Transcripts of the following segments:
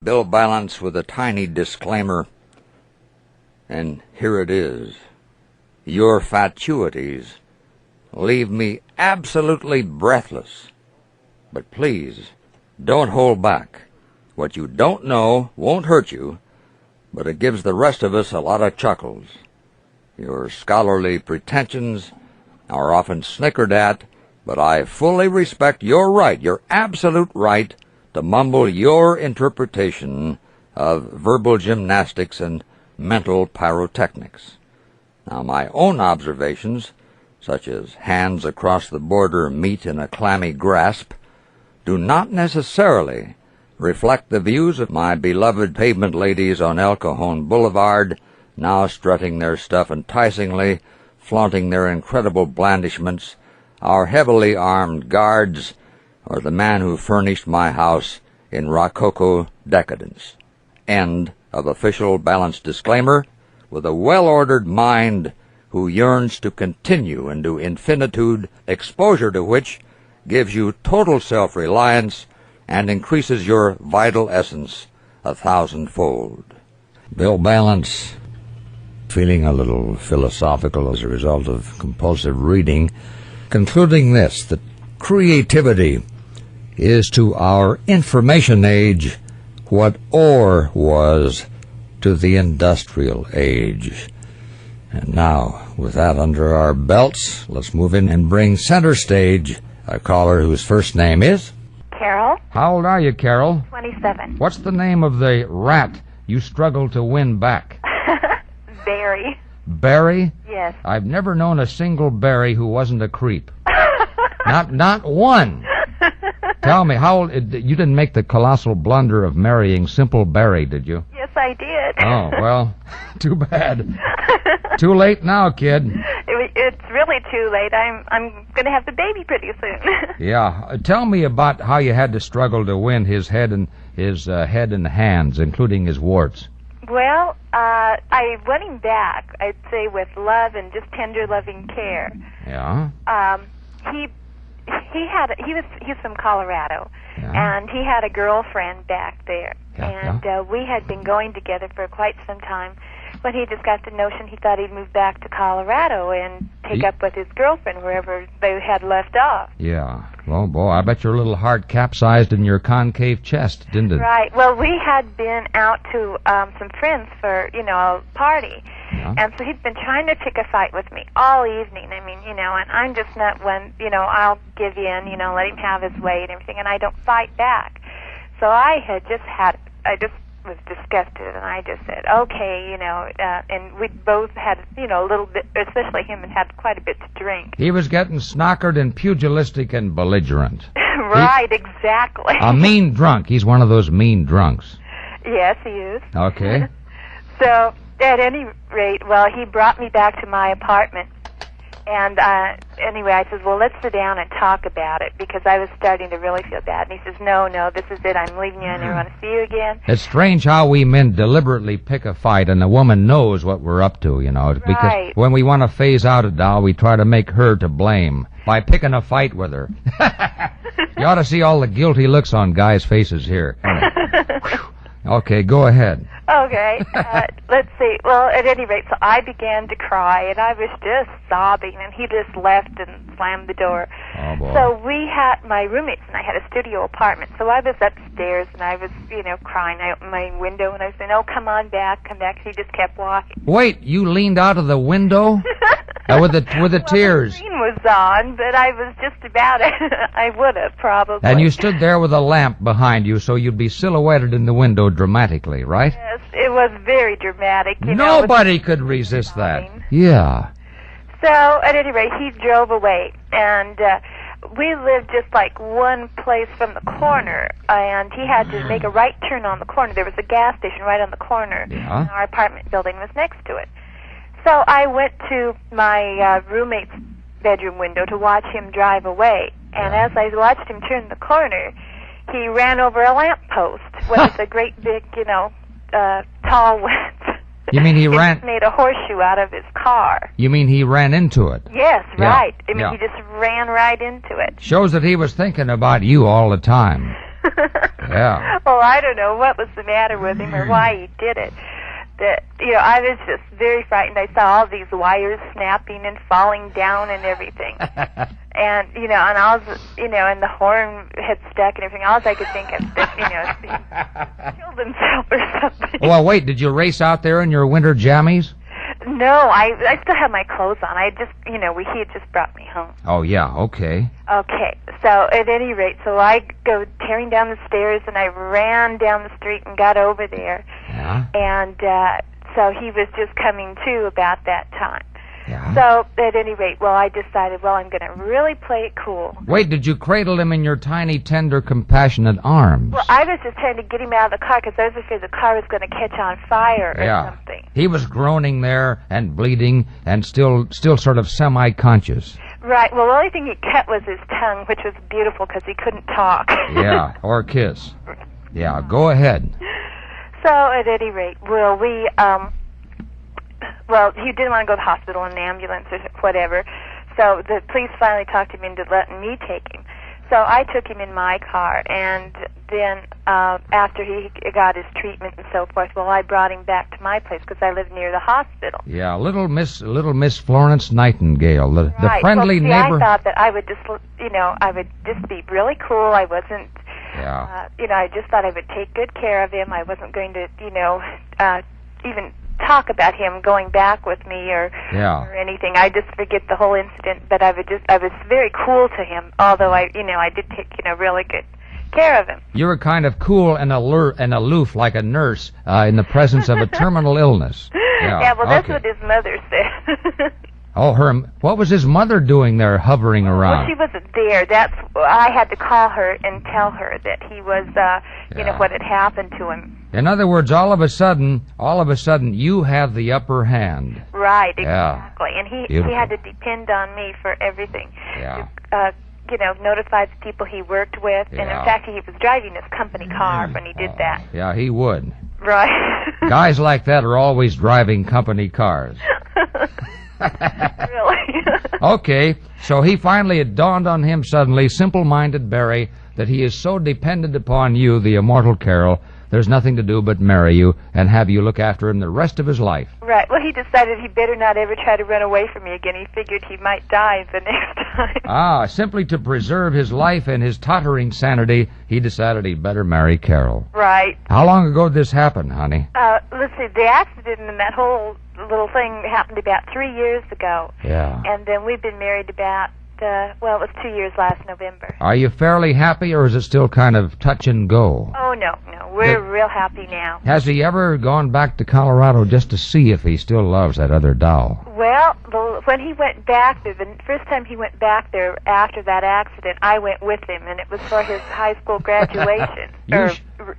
Bill Ballance with a tiny disclaimer, and here it is. Your fatuities leave me absolutely breathless. But please, don't hold back. What you don't know won't hurt you, but it gives the rest of us a lot of chuckles. Your scholarly pretensions are often snickered at, but I fully respect your right, your absolute right, to mumble your interpretation of verbal gymnastics and mental pyrotechnics. Now, my own observations, such as hands across the border meet in a clammy grasp, do not necessarily reflect the views of my beloved pavement ladies on El Cajon Boulevard, now strutting their stuff enticingly, flaunting their incredible blandishments, our heavily armed guards, or the man who furnished my house in Rococo decadence. End of official Ballance disclaimer, with a well-ordered mind who yearns to continue into infinitude, exposure to which gives you total self-reliance and increases your vital essence 1,000-fold. Bill Ballance, feeling a little philosophical as a result of compulsive reading, concluding this, that creativity is to our information age what ore was to the industrial age. And now, with that under our belts, let's move in and bring center stage a caller whose first name is... Carol. How old are you, Carol? 27. What's the name of the rat you struggled to win back? Barry. Barry? Yes. I've never known a single Barry who wasn't a creep. Not one. Tell me, how old... You didn't make the colossal blunder of marrying Simple Barry, did you? Yes, I did. Oh, well, too bad. Too late now, kid. It's really too late. I'm going to have the baby pretty soon. Yeah. Tell me about how you had to struggle to win his head and hands, including his warts. Well, I won him back, I'd say, with love and just tender, loving care. Yeah. He's from Colorado, yeah. And he had a girlfriend back there, yeah, and we had been going together for quite some time. When he just got the notion, he thought he'd move back to Colorado and take up with his girlfriend wherever they had left off. Yeah. Oh, boy, I bet your little heart capsized in your concave chest, didn't it? Right. Well, we had been out to some friends for, a party. Yeah. And so he'd been trying to pick a fight with me all evening. I mean, and I'm just not one, I'll give in, let him have his way and everything, and I don't fight back. So I just was disgusted, and I just said, okay, and we both had, a little bit, especially him, and had quite a bit to drink. He was getting snockered and pugilistic and belligerent. Right, exactly. A mean drunk. He's one of those mean drunks. Yes, he is. Okay. So, at any rate, he brought me back to my apartment. And anyway, I said, well, let's sit down and talk about it, because I was starting to really feel bad. And he says, no, this is it. I'm leaving you. I never want to see you again. It's strange how we men deliberately pick a fight, and the woman knows what we're up to, Right. Because when we want to phase out a doll, we try to make her to blame by picking a fight with her. You ought to see all the guilty looks on guys' faces here. Okay, go ahead. Okay, let's see. Well, at any rate, so I began to cry, and I was just sobbing, and he just left and slammed the door. Oh, boy. So my roommates and I had a studio apartment, so I was upstairs, and I was, crying. I opened my window, and I said, oh, come back. He just kept walking. Wait, you leaned out of the window? With the tears. The screen was on, but I was just about it. I would have, probably. And you stood there with a lamp behind you, so you'd be silhouetted in the window dramatically, right? Yes, it was very dramatic. Nobody could resist that. Yeah. So, at any rate, he drove away, and we lived just like one place from the corner, and he had to make a right turn on the corner. There was a gas station right on the corner, yeah. And our apartment building was next to it. So I went to my roommate's bedroom window to watch him drive away, and as I watched him turn the corner, he ran over a lamppost with a great big, tall width. You mean he made a horseshoe out of his car. You mean he ran into it? Yes, right. Yeah. He just ran right into it. Shows that he was thinking about you all the time. Yeah. Well, I don't know what was the matter with him or why he did it. That, I was just very frightened. I saw all these wires snapping and falling down and everything. And, and I was, and the horn had stuck and everything. All I could think of that, he killed himself or something. Well, wait, did you race out there in your winter jammies? No, I still have my clothes on. I just, he had just brought me home. Oh, yeah, okay. Okay, so at any rate, so I go tearing down the stairs, and I ran down the street and got over there. Yeah. And so he was just coming to about that time. Yeah. So at any rate, I decided, I'm going to really play it cool. Wait, did you cradle him in your tiny, tender, compassionate arms? Well, I was just trying to get him out of the car because I was afraid the car was going to catch on fire or something. He was groaning there and bleeding and still sort of semi-conscious. Right. Well, the only thing he kept was his tongue, which was beautiful because he couldn't talk. Yeah, or kiss. Yeah, go ahead. So at any rate, he didn't want to go to the hospital in an ambulance or whatever, so the police finally talked him into letting me take him. So I took him in my car, and then after he got his treatment and so forth, I brought him back to my place because I live near the hospital. Yeah, little Miss Florence Nightingale, the friendly neighbor. I thought that I would just be really cool. I wasn't. Yeah. I just thought I would take good care of him. I wasn't going to, even talk about him going back with me or anything. I just forget the whole incident, but I was very cool to him, although I did take, really good care of him. You were kind of cool and alert and aloof like a nurse in the presence of a terminal illness. Yeah, that's what his mother said. Oh, what was his mother doing there hovering around? Well, she wasn't there. I had to call her and tell her that he was, what had happened to him. In other words, all of a sudden, you have the upper hand. Right, exactly. And he Beautiful. had to depend on me for everything. Yeah. To, notify the people he worked with. And in fact, he was driving his company car when he did that. Yeah, he would. Right. Guys like that are always driving company cars. Really? Okay, so it dawned on him suddenly, simple-minded Barry, that he is so dependent upon you, the immortal Carol, there's nothing to do but marry you and have you look after him the rest of his life. Right. Well, he decided he better not ever try to run away from me again. He figured he might die the next time. Simply to preserve his life and his tottering sanity, he decided he'd better marry Carol. Right. How long ago did this happen, honey? Let's see, the accident and that whole little thing happened about 3 years ago. Yeah. And then we've been married about, it was 2 years last November. Are you fairly happy, or is it still kind of touch and go? Oh, no. We're real happy now. Has he ever gone back to Colorado just to see if he still loves that other doll? Well, when he went back there, the first time he went back there after that accident, I went with him, and it was for his high school graduation,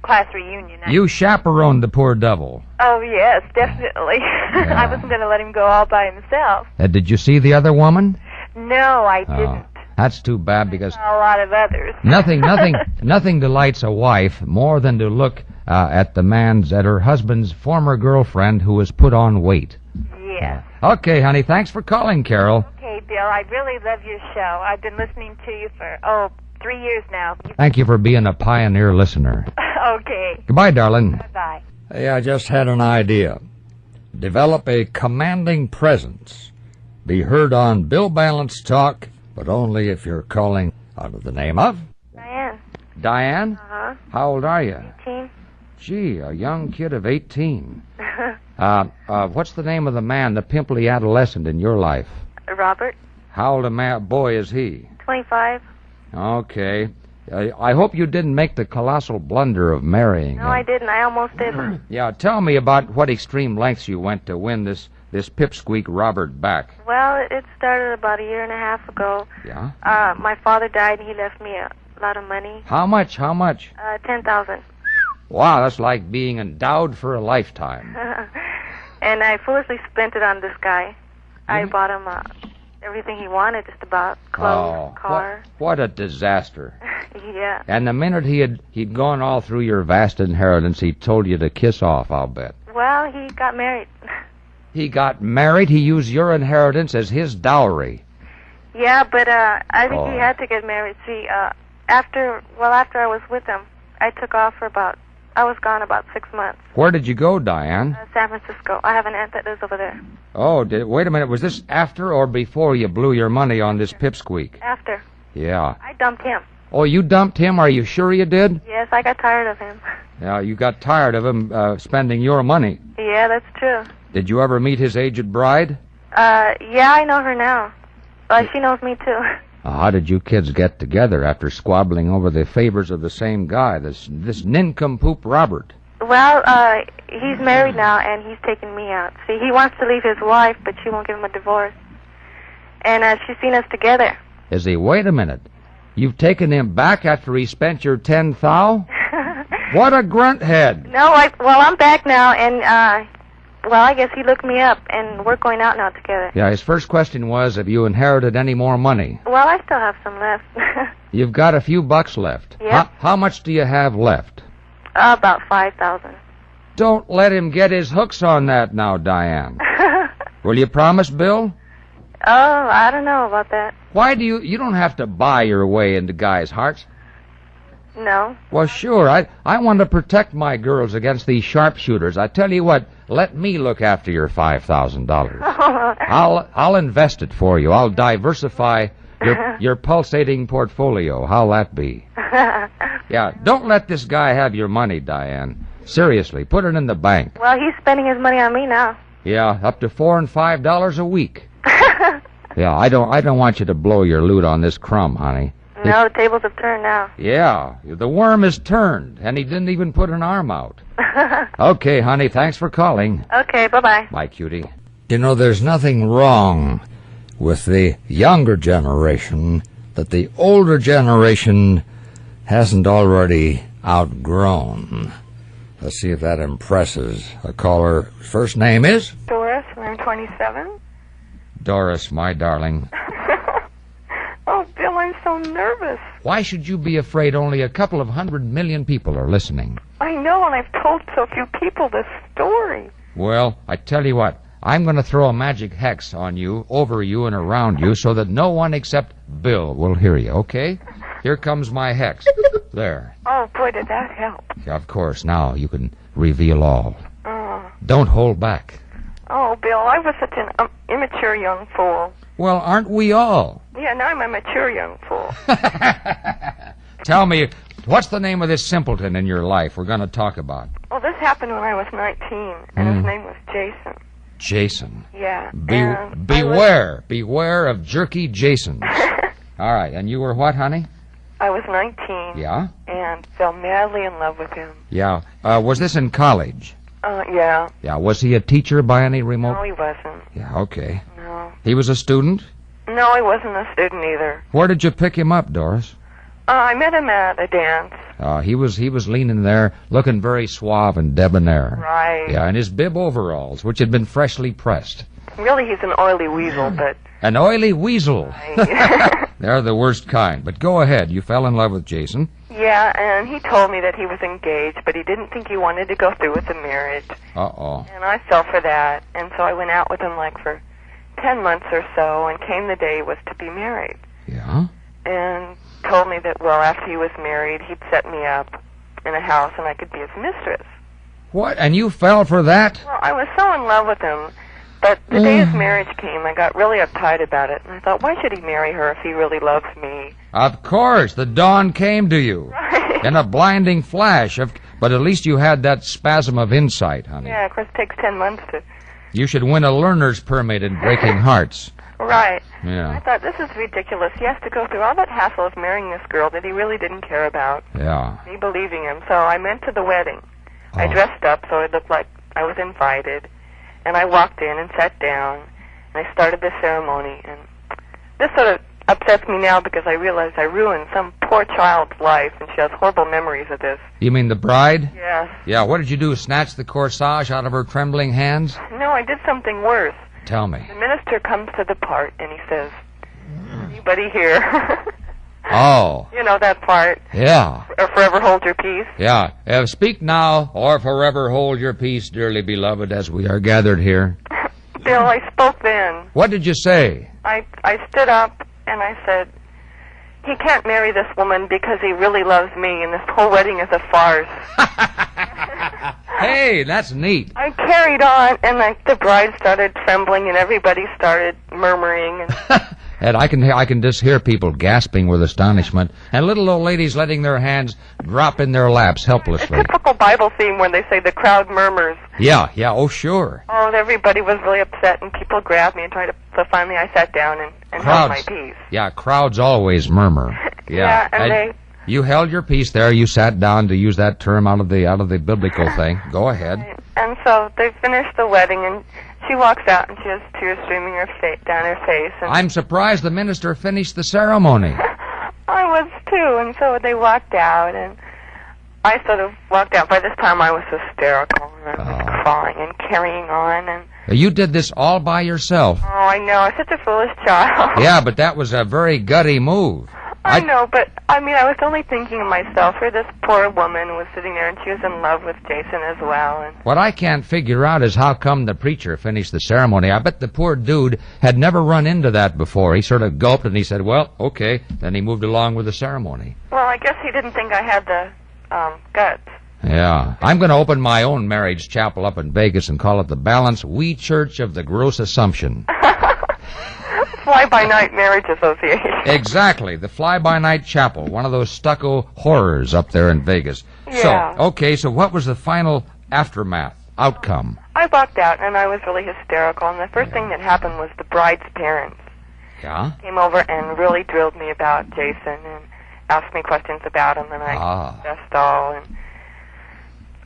class reunion. You chaperoned the poor devil. Oh, yes, definitely. Yeah. I wasn't going to let him go all by himself. Did you see the other woman? No, I didn't. That's too bad because a lot of others. nothing delights a wife more than to look at her husband's former girlfriend who has put on weight. Yes. Okay, honey, thanks for calling, Carol. Okay, Bill, I really love your show. I've been listening to you for 3 years now. Thank you for being a pioneer listener. Okay. Goodbye, darling. Bye-bye. Hey, I just had an idea. Develop a commanding presence. Be heard on Bill Ballance Talk, but only if you're calling under the name of... Diane. Diane? Uh-huh. How old are you? 18. Gee, a young kid of 18. What's the name of the man, the pimply adolescent in your life? Robert. How old a boy is he? 25. Okay. I hope you didn't make the colossal blunder of marrying him. No, I didn't. I almost did. Yeah, tell me about what extreme lengths you went to win this pipsqueak Robert back. Well, it started about 1.5 years ago. Yeah? My father died, and he left me a lot of money. How much? $10,000. Wow, that's like being endowed for a lifetime. And I foolishly spent it on this guy. I bought him everything he wanted, just about clothes, car. What a disaster. Yeah. And the minute he'd gone all through your vast inheritance, he told you to kiss off, I'll bet. Well, he got married. He got married? He used your inheritance as his dowry? Yeah, but I think he had to get married. See, after I was with him, I took off for I was gone about 6 months. Where did you go, Diane? San Francisco. I have an aunt that lives over there. Oh, wait a minute. Was this after or before you blew your money on this pipsqueak? After. Yeah. I dumped him. Oh, you dumped him? Are you sure you did? Yes, I got tired of him. Yeah, you got tired of him spending your money. Yeah, that's true. Did you ever meet his aged bride? Yeah, I know her now. Well, she knows me, too. How did you kids get together after squabbling over the favors of the same guy, this nincompoop Robert? Well, he's married now, and he's taking me out. See, he wants to leave his wife, but she won't give him a divorce. And she's seen us together. Is he? Wait a minute. You've taken him back after he spent your 10 thou? What a grunt head. No, I'm back now, and, I guess he looked me up, and we're going out now together. Yeah, his first question was, have you inherited any more money? Well, I still have some left. You've got a few bucks left. Yep. How much do you have left? About 5,000. Don't let him get his hooks on that now, Diane. Will you promise, Bill? Oh, I don't know about that. Why do you don't have to buy your way into guys' hearts. No. Well, sure. I want to protect my girls against these sharpshooters. I tell you what, let me look after your $5,000. I'll invest it for you. I'll diversify your pulsating portfolio. How'll that be? Yeah, don't let this guy have your money, Diane. Seriously, put it in the bank. Well, he's spending his money on me now. Yeah, up to $4 and $5 a week. Yeah, I don't want you to blow your loot on this crumb, honey. No, the tables have turned now. Yeah, the worm is turned, and he didn't even put an arm out. Okay, honey, thanks for calling. Okay, bye-bye. Bye, cutie. You know, there's nothing wrong with the younger generation that the older generation hasn't already outgrown. Let's see if that impresses a caller. First name is? Doris, and I'm 27. Doris, my darling. Oh, Bill, I'm so nervous. Why should you be afraid? Only a couple of 100 million people are listening. I know, and I've told so few people this story. Well, I tell you what, I'm going to throw a magic hex on you, over you, and around you so that no one except Bill will hear you, okay? Here comes my hex. There. Oh, boy, did that help. Yeah, of course, now you can reveal all. Oh, Don't hold back. Bill, I was such an immature young fool. Well, aren't we all? Yeah, now I'm a mature young fool. Tell me, what's the name of this simpleton in your life we're going to talk about? Well, this happened when I was 19, and his name was Jason. Jason. Yeah. Beware of jerky Jasons. All right, and you were what, honey? I was 19. Yeah? And fell madly in love with him. Yeah. Was this in college? Yeah. Yeah. Was he a teacher by any remote? No, he wasn't. Yeah, okay. No. He was a student? No, he wasn't a student either. Where did you pick him up, Doris? I met him at a dance. He was leaning there, looking very suave and debonair. Right. Yeah, in his bib overalls, which had been freshly pressed. Really, he's an oily weasel, but... An oily weasel. Right. They're the worst kind. But go ahead. You fell in love with Jason. Yeah, and he told me that he was engaged, but he didn't think he wanted to go through with the marriage. Uh-oh. And I fell for that, and so I went out with him like for 10 months or so, and came the day he was to be married. Yeah? And told me that, well, after he was married, he'd set me up in a house and I could be his mistress. What? And you fell for that? Well, I was so in love with him, but the day his marriage came, I got really uptight about it, and I thought, why should he marry her if he really loves me? Of course. The dawn came to you. Right. In a blinding flash. But at least you had that spasm of insight, honey. Yeah, of course, it takes 10 months to... You should win a learner's permit in breaking hearts. Right. Yeah. I thought, this is ridiculous. He has to go through all that hassle of marrying this girl that he really didn't care about. Yeah. Me believing him. So I went to the wedding. I dressed up so it looked like I was invited. And I walked in and sat down. And I started the ceremony. And this sort of upsets me now because I realize I ruined some poor child's life. And she has horrible memories of this. You mean the bride? Yes. Yeah, what did you do? Snatch the corsage out of her trembling hands? No, I did something worse. Tell me. The minister comes to the part and he says, anybody here? Oh. You know that part. Yeah. Or forever hold your peace. Yeah. Speak now, or forever hold your peace, dearly beloved, as we are gathered here. Bill, I spoke then. What did you say? I stood up and I said, he can't marry this woman because he really loves me, and this whole wedding is a farce. Hey, that's neat. I carried on, and the bride started trembling, and everybody started murmuring. And And I can just hear people gasping with astonishment, and little old ladies letting their hands drop in their laps helplessly. a typical Bible theme when they say the crowd murmurs. Yeah, oh sure. Oh, and everybody was really upset, and people grabbed me and tried to. So finally, I sat down and held my peace. Yeah, crowds always murmur. Yeah, and you held your peace there. You sat down, to use that term out of the biblical thing. Go ahead. And so they finished the wedding, and she walks out, and she has tears streaming down her face. And I'm surprised the minister finished the ceremony. I was too, and so they walked out, and I sort of walked out. By this time, I was hysterical, and I was crying and carrying on, and you did this all by yourself. oh, I know, I'm such a foolish child. Yeah, but that was a very gutty move. I know, but I mean, I was only thinking of myself. Here, this poor woman was sitting there, and she was in love with Jason as well. And what I can't figure out is how come the preacher finished the ceremony. I bet the poor dude had never run into that before. He sort of gulped and he said, well, okay. Then he moved along with the ceremony. Well, I guess he didn't think I had the guts. Yeah. I'm going to open my own marriage chapel up in Vegas and call it the Ballance Wee Church of the Gross Assumption. Fly-by-night marriage association. Exactly. The Fly-by-Night Chapel. One of those stucco horrors up there in Vegas. Yeah. So what was the final aftermath, outcome? I walked out, and I was really hysterical, and the first thing that happened was the bride's parents came over and really drilled me about Jason and asked me questions about him, and I confessed all.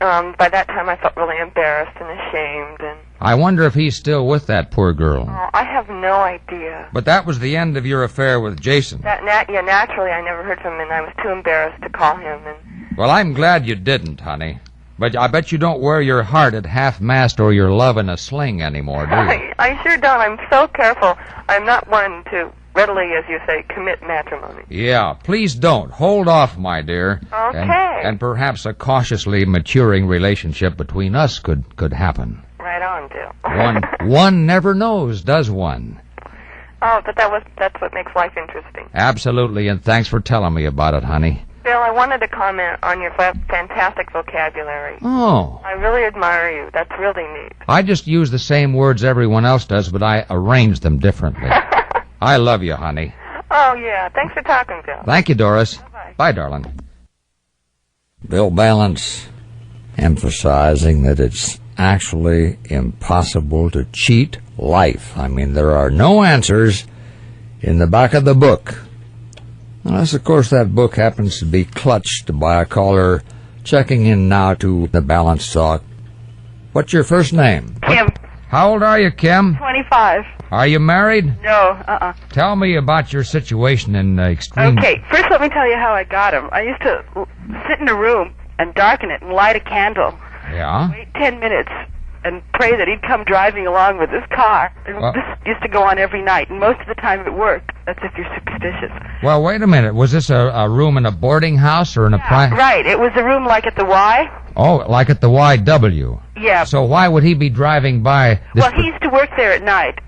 And by that time, I felt really embarrassed and ashamed. And I wonder if he's still with that poor girl. Oh, I have no idea. But that was the end of your affair with Jason. Naturally, I never heard from him, and I was too embarrassed to call him. And well, I'm glad you didn't, honey. But I bet you don't wear your heart at half-mast or your love in a sling anymore, do you? I sure don't. I'm so careful. I'm not one to readily, as you say, commit matrimony. Yeah, please don't. Hold off, my dear. Okay. And perhaps a cautiously maturing relationship between us could happen. Right on, Bill. One never knows, does one? Oh, but that's what makes life interesting. Absolutely, and thanks for telling me about it, honey. Bill, I wanted to comment on your fantastic vocabulary. Oh. I really admire you. That's really neat. I just use the same words everyone else does, but I arrange them differently. I love you, honey. Oh, yeah. Thanks for talking, Bill. Thank you, Doris. Bye-bye. Bye, darling. Bill Ballance emphasizing that it's actually impossible to cheat life. I mean, there are no answers in the back of the book. Unless, of course, that book happens to be clutched by a caller checking in now to the Ballance Talk. What's your first name? Kim. How old are you, Kim? 25. Are you married? No, Tell me about your situation in extreme... Okay, first let me tell you how I got him. I used to sit in a room and darken it and light a candle. Yeah? Wait 10 minutes and pray that he'd come driving along with his car. And this used to go on every night, and most of the time it worked. That's if you're superstitious. Well, wait a minute. Was this a room in a boarding house or in a private... Right, it was a room like at the Y. Oh, like at the YW. Yeah. So why would he be driving by this... Well, he used to work there at night.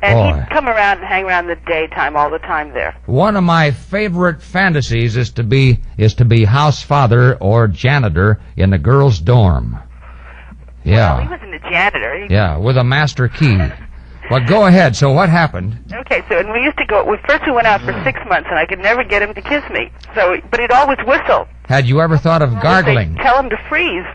And he'd come around and hang around in the daytime all the time there. One of my favorite fantasies is to be house father or janitor in a girl's dorm. Yeah. Well, he wasn't a janitor. Yeah, with a master key. Well, go ahead. So what happened? Okay, so and we used to go. First we went out for 6 months, and I could never get him to kiss me. But he'd always whistle. Had you ever thought of gargling? Tell him to freeze,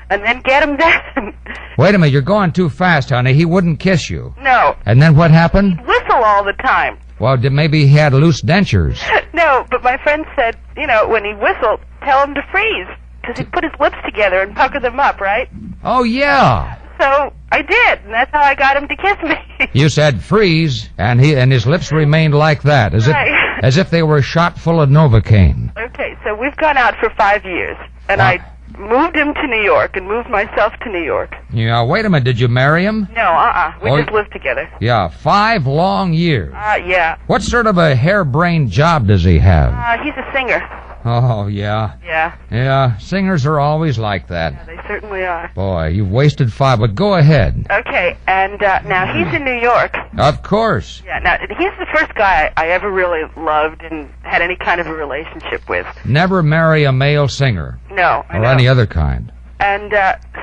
and then get him then. Wait a minute, you're going too fast, honey. He wouldn't kiss you. No. And then what happened? He'd whistle all the time. Well, maybe he had loose dentures. No, but my friend said, when he whistled, tell him to freeze, because he'd put his lips together and pucker them up, right? Oh, yeah. So I did, and that's how I got him to kiss me. You said freeze, and his lips remained like that, as if they were shot full of Novocaine. Okay, so we've gone out for 5 years, and I moved him to New York and moved myself to New York. Yeah, wait a minute, did you marry him? No, we just lived together. Yeah, 5 long years. Yeah. What sort of a harebrained job does he have? He's a singer. Oh, yeah. Yeah. Yeah, singers are always like that. Yeah, they certainly are. Boy, you've wasted 5, but go ahead. Okay, and now he's in New York. Of course. Yeah, now he's the first guy I ever really loved and had any kind of a relationship with. Never marry a male singer. No, I Or know. any other kind. And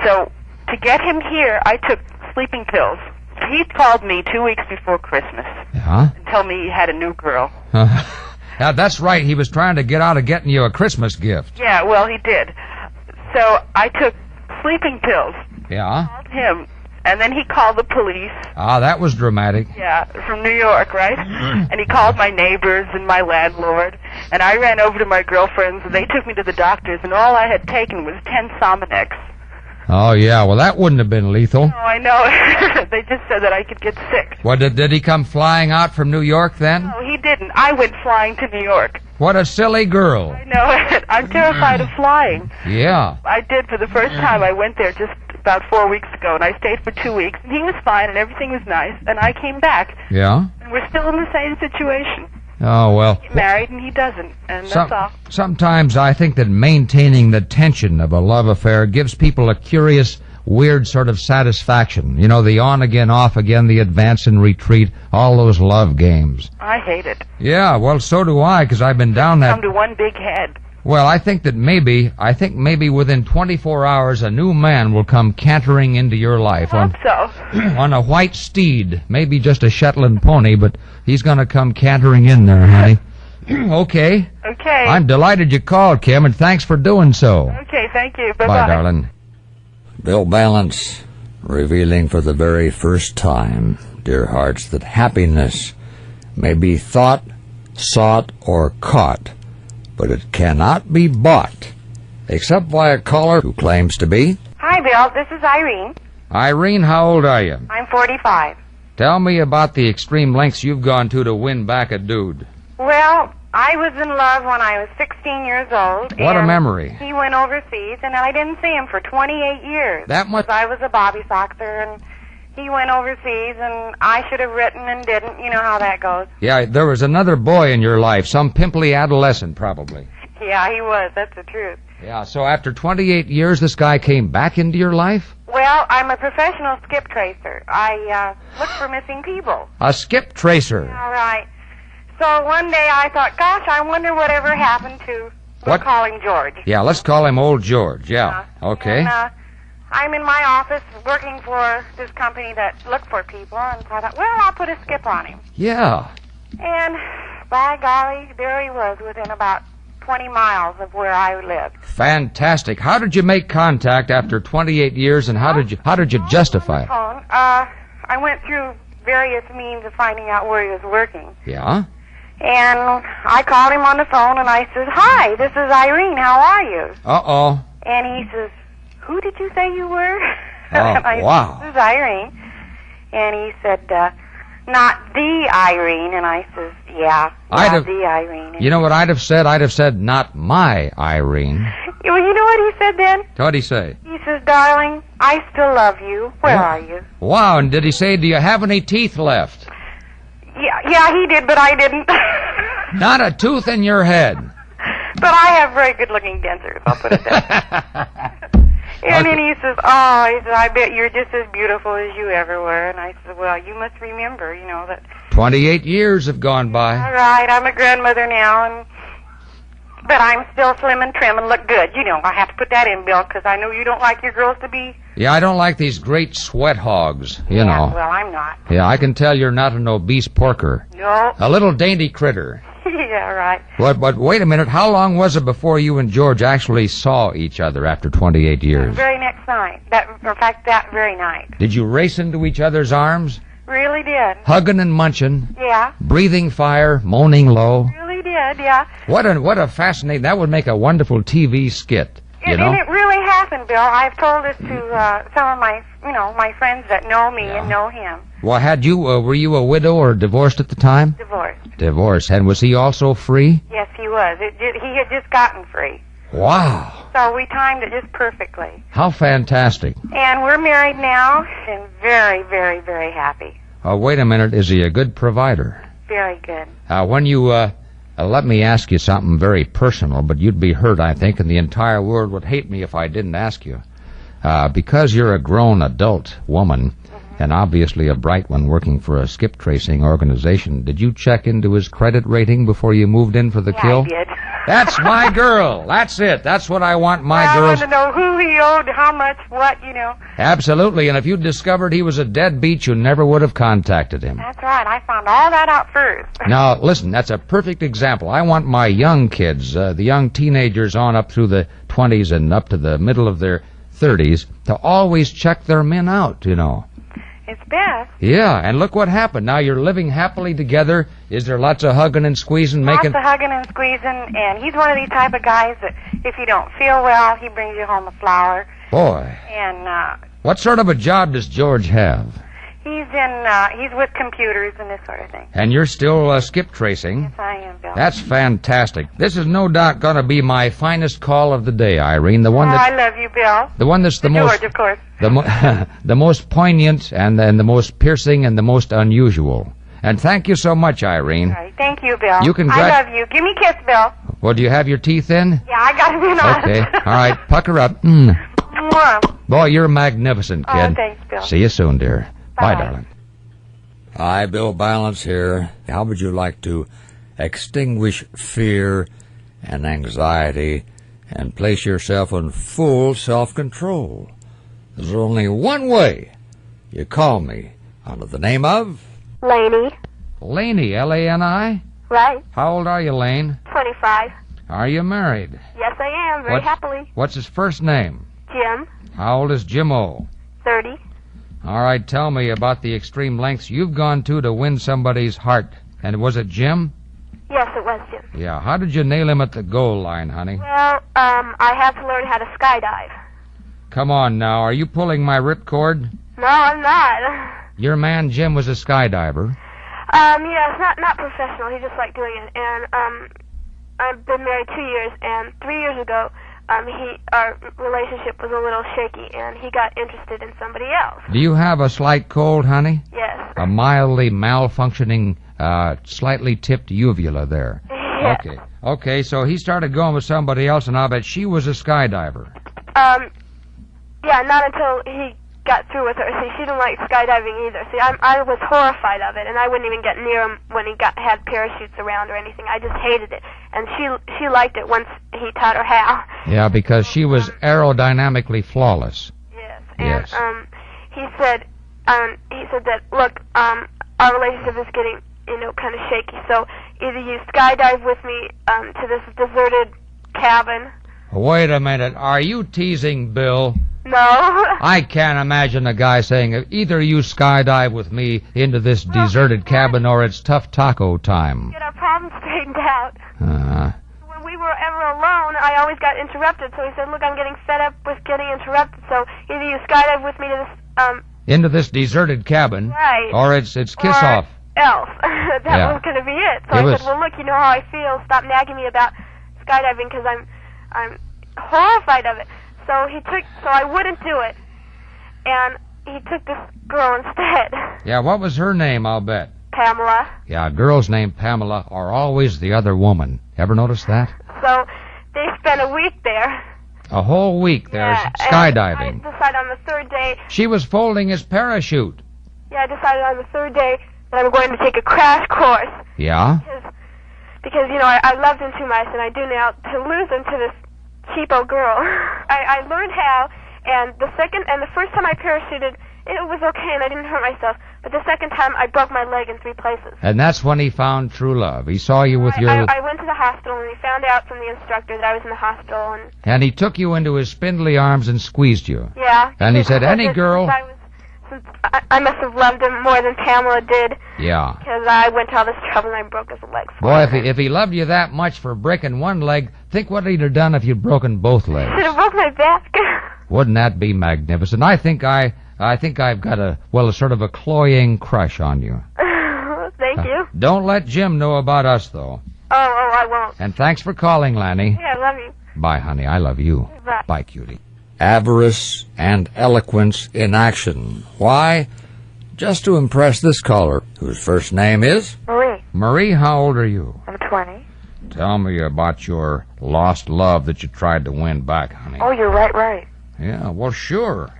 so to get him here, I took sleeping pills. He called me 2 weeks before Christmas Yeah? and told me he had a new girl. Yeah, that's right. He was trying to get out of getting you a Christmas gift. Yeah, well, he did. So I took sleeping pills, Yeah? called him, and then he called the police. Ah, that was dramatic. Yeah, from New York, right? And he called my neighbors and my landlord. And I ran over to my girlfriends, and they took me to the doctors, and all I had taken was 10 Sominex. Oh, yeah. Well, that wouldn't have been lethal. Oh, I know. They just said that I could get sick. Well, did he come flying out from New York then? No, he didn't. I went flying to New York. What a silly girl. I know. I'm terrified of flying. Yeah. I did for the first time. I went there just about 4 weeks ago, and I stayed for 2 weeks, and he was fine, and everything was nice, and I came back. Yeah? And we're still in the same situation. Oh, well. Get married, and he doesn't, and that's all. Sometimes I think that maintaining the tension of a love affair gives people a curious, weird sort of satisfaction. You know, the on-again, off-again, the advance and retreat, all those love games. I hate it. Yeah, well, so do I, because I've been down that... Come to one big head. Well, I think maybe within 24 hours a new man will come cantering into your life I hope so. on a white steed, maybe just a Shetland pony, but he's going to come cantering in there, honey. Okay. Okay. I'm delighted you called, Kim, and thanks for doing so. Okay, thank you. Bye-bye. Bye, darling. Bill Ballance, revealing for the very first time, dear hearts, that happiness may be thought, sought, or caught, but it cannot be bought, except by a caller who claims to be. Hi, Bill. This is Irene. Irene, how old are you? I'm 45. Tell me about the extreme lengths you've gone to win back a dude. Well, I was in love when I was 16 years old. What a and memory. He went overseas, and I didn't see him for 28 years. That much? I was a Bobby Soxer, and he went overseas, and I should have written and didn't. You know how that goes. Yeah, there was another boy in your life, some pimply adolescent, probably. Yeah, he was. That's the truth. Yeah, so after 28 years, this guy came back into your life? Well, I'm a professional skip tracer. I look for missing people. A skip tracer. All right. So one day I thought, gosh, I wonder whatever happened to, we'll What? call him George. Yeah, let's call him Old George. Yeah, okay. And, I'm in my office working for this company that looked for people, and I thought, well, I'll put a skip on him. Yeah. And by golly, there he was within about 20 miles of where I lived. Fantastic. How did you make contact after 28 years, and how did you justify it? Phone. I went through various means of finding out where he was working. Yeah? And I called him on the phone, and I said, hi, this is Irene. How are you? Uh-oh. And he says, who did you say you were? Oh, And I wow. said, this is Irene. And he said, not the Irene. And I says, yeah, the Irene. You know what I'd have said? I'd have said, not my Irene. Well, you know what he said then? What'd he say? He says, darling, I still love you. Where are you? Wow, and did he say, do you have any teeth left? Yeah, he did, but I didn't. Not a tooth in your head. But I have very good-looking dentures, I'll put it that way. And then he says, I bet you're just as beautiful as you ever were. And I said, well, you must remember, that... 28 years have gone by. All right, I'm a grandmother now, but I'm still slim and trim and look good. I have to put that in, Bill, because I know you don't like your girls to be... Yeah, I don't like these great sweat hogs, you know. Well, I'm not. Yeah, I can tell you're not an obese porker. No. A little dainty critter. Yeah, right. But wait a minute, how long was it before you and George actually saw each other after 28 years? The very next night. That very night. Did you race into each other's arms? Really did. Hugging and munching? Yeah. Breathing fire, moaning low? Really did, yeah. What a fascinating... That would make a wonderful TV skit, you know? And it really happened, Bill. I've told this to some of my, my friends that know me and know him. Well, were you a widow or divorced at the time? Divorced. Divorced. And was he also free? Yes, he was. He had just gotten free. Wow. So we timed it just perfectly. How fantastic. And we're married now and very, very, very happy. Oh, wait a minute. Is he a good provider? Very good. When you let me ask you something very personal, but you'd be hurt, I think, and the entire world would hate me if I didn't ask you. Because you're a grown adult woman, and obviously a bright one working for a skip tracing organization, did you check into his credit rating before you moved in for the kill? I did. That's my girl. That's it. That's what I want my I girls. want to know who he owed, how much, what, you know. Absolutely, and if you discovered he was a deadbeat, you never would have contacted him. That's right. I found all that out first. Now, listen, that's a perfect example. I want my young kids, the young teenagers on up through the 20s and up to the middle of their 30s, to always check their men out, you know. It's best. Yeah, and look what happened. Now you're living happily together. Is there lots of hugging and squeezing? Lots of hugging and squeezing, and he's one of these type of guys that if you don't feel well, he brings you home a flower. Boy. And What sort of a job does George have? he's with computers and this sort of thing. And you're still skip tracing? Yes, I am, Bill. That's fantastic. This is no doubt going to be my finest call of the day, Irene. The one I that, love you, Bill. the one that's the most, George, of course. the most poignant and the most piercing and the most unusual. And thank you so much, Irene. All right, thank you, Bill. You I love you. Give me a kiss, Bill. Well, do you have your teeth in? Yeah, I got it in on. Okay. All right. Pucker up. Mwah. Boy, you're magnificent, kid. Oh, thanks, Bill. See you soon, dear. Bye, Bye. darling. Hi, Bill Ballance here. How would you like to extinguish fear and anxiety and place yourself in full self-control? There's only one way. You call me under the name of... Laney. Laney, L-A-N-I? Right. How old are you, Lane? 25. Are you married? Yes, I am. Very happily. What's his first name? Jim. How old is Jim-O? 30. All right, tell me about the extreme lengths you've gone to win somebody's heart. And was it Jim? Yes, it was Jim. Yeah, how did you nail him at the goal line, honey? Well, I had to learn how to skydive. Come on now, are you pulling my ripcord? No, I'm not. Your man Jim was a skydiver. Yes, not professional. He just liked doing it. And, I've been married 2 years, and 3 years ago, our relationship was a little shaky, and he got interested in somebody else. Do you have a slight cold, honey? Yes. A mildly malfunctioning, slightly tipped uvula there. Yes. Okay, so he started going with somebody else, and I'll bet she was a skydiver. Yeah, not until he got through with her. See, she didn't like skydiving either. See, I was horrified of it, and I wouldn't even get near him when he had parachutes around or anything. I just hated it, and she liked it once he taught her how. Yeah, because she was aerodynamically flawless. Yes. Yes. And he said that look, our relationship is getting kind of shaky. So either you skydive with me to this deserted cabin. Wait a minute, are you teasing Bill? No. I can't imagine a guy saying, either you skydive with me into this deserted cabin or it's tough taco time. Get our problems straightened out. Uh-huh. When we were ever alone, I always got interrupted. So he said, look, I'm getting fed up with getting interrupted. So either you skydive with me to this, into this deserted cabin, right, or it's kiss off. Else. That was going to be it. So I said, well, look, you know how I feel. Stop nagging me about skydiving because I'm horrified of it. So I wouldn't do it. And he took this girl instead. Yeah, what was her name, I'll bet? Pamela. Yeah, girls named Pamela are always the other woman. Ever notice that? So they spent a week there. A whole week there skydiving. And I decided on the third day. She was folding his parachute. Yeah, I decided on the third day that I'm going to take a crash course. Yeah? Because I loved him too much, and I do now, to lose him to this cheapo girl. I learned how, and the first time I parachuted, it was okay, and I didn't hurt myself. But the second time, I broke my leg in 3 places. And that's when he found true love. He saw you with I went to the hospital, and he found out from the instructor that I was in the hospital, and he took you into his spindly arms and squeezed you. Yeah. And he said, any girl... I must have loved him more than Pamela did. Yeah. Because I went to all this trouble and I broke his legs. Boy, if he loved you that much for breaking one leg, think what he'd have done if you'd broken both legs. Should have broke my back. Wouldn't that be magnificent? I think I've got a sort of a cloying crush on you. Thank you. Don't let Jim know about us, though. Oh, I won't. And thanks for calling, Lanny. Yeah, I love you. Bye, honey. I love you. Bye. Bye, cutie. Avarice and eloquence in action. Why? Just to impress this caller, whose first name is... Marie. Marie, how old are you? I'm 20. Tell me about your lost love that you tried to win back, honey. Oh, you're right. Yeah, well, sure.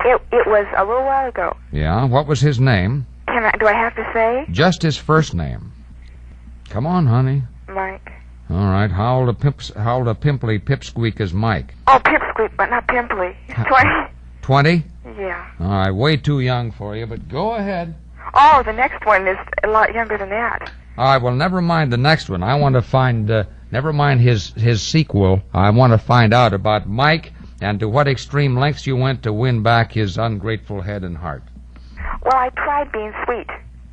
It was a little while ago. Yeah, what was his name? Do I have to say? Just his first name. Come on, honey. Mike. All right, how old a pimply pipsqueak is Mike? Oh, pipsqueak, but not pimply. He's 20. 20? Yeah. All right, way too young for you, but go ahead. Oh, the next one is a lot younger than that. All right, well, never mind the next one. I want to find, never mind his sequel. I want to find out about Mike and to what extreme lengths you went to win back his ungrateful head and heart. Well, I tried being sweet.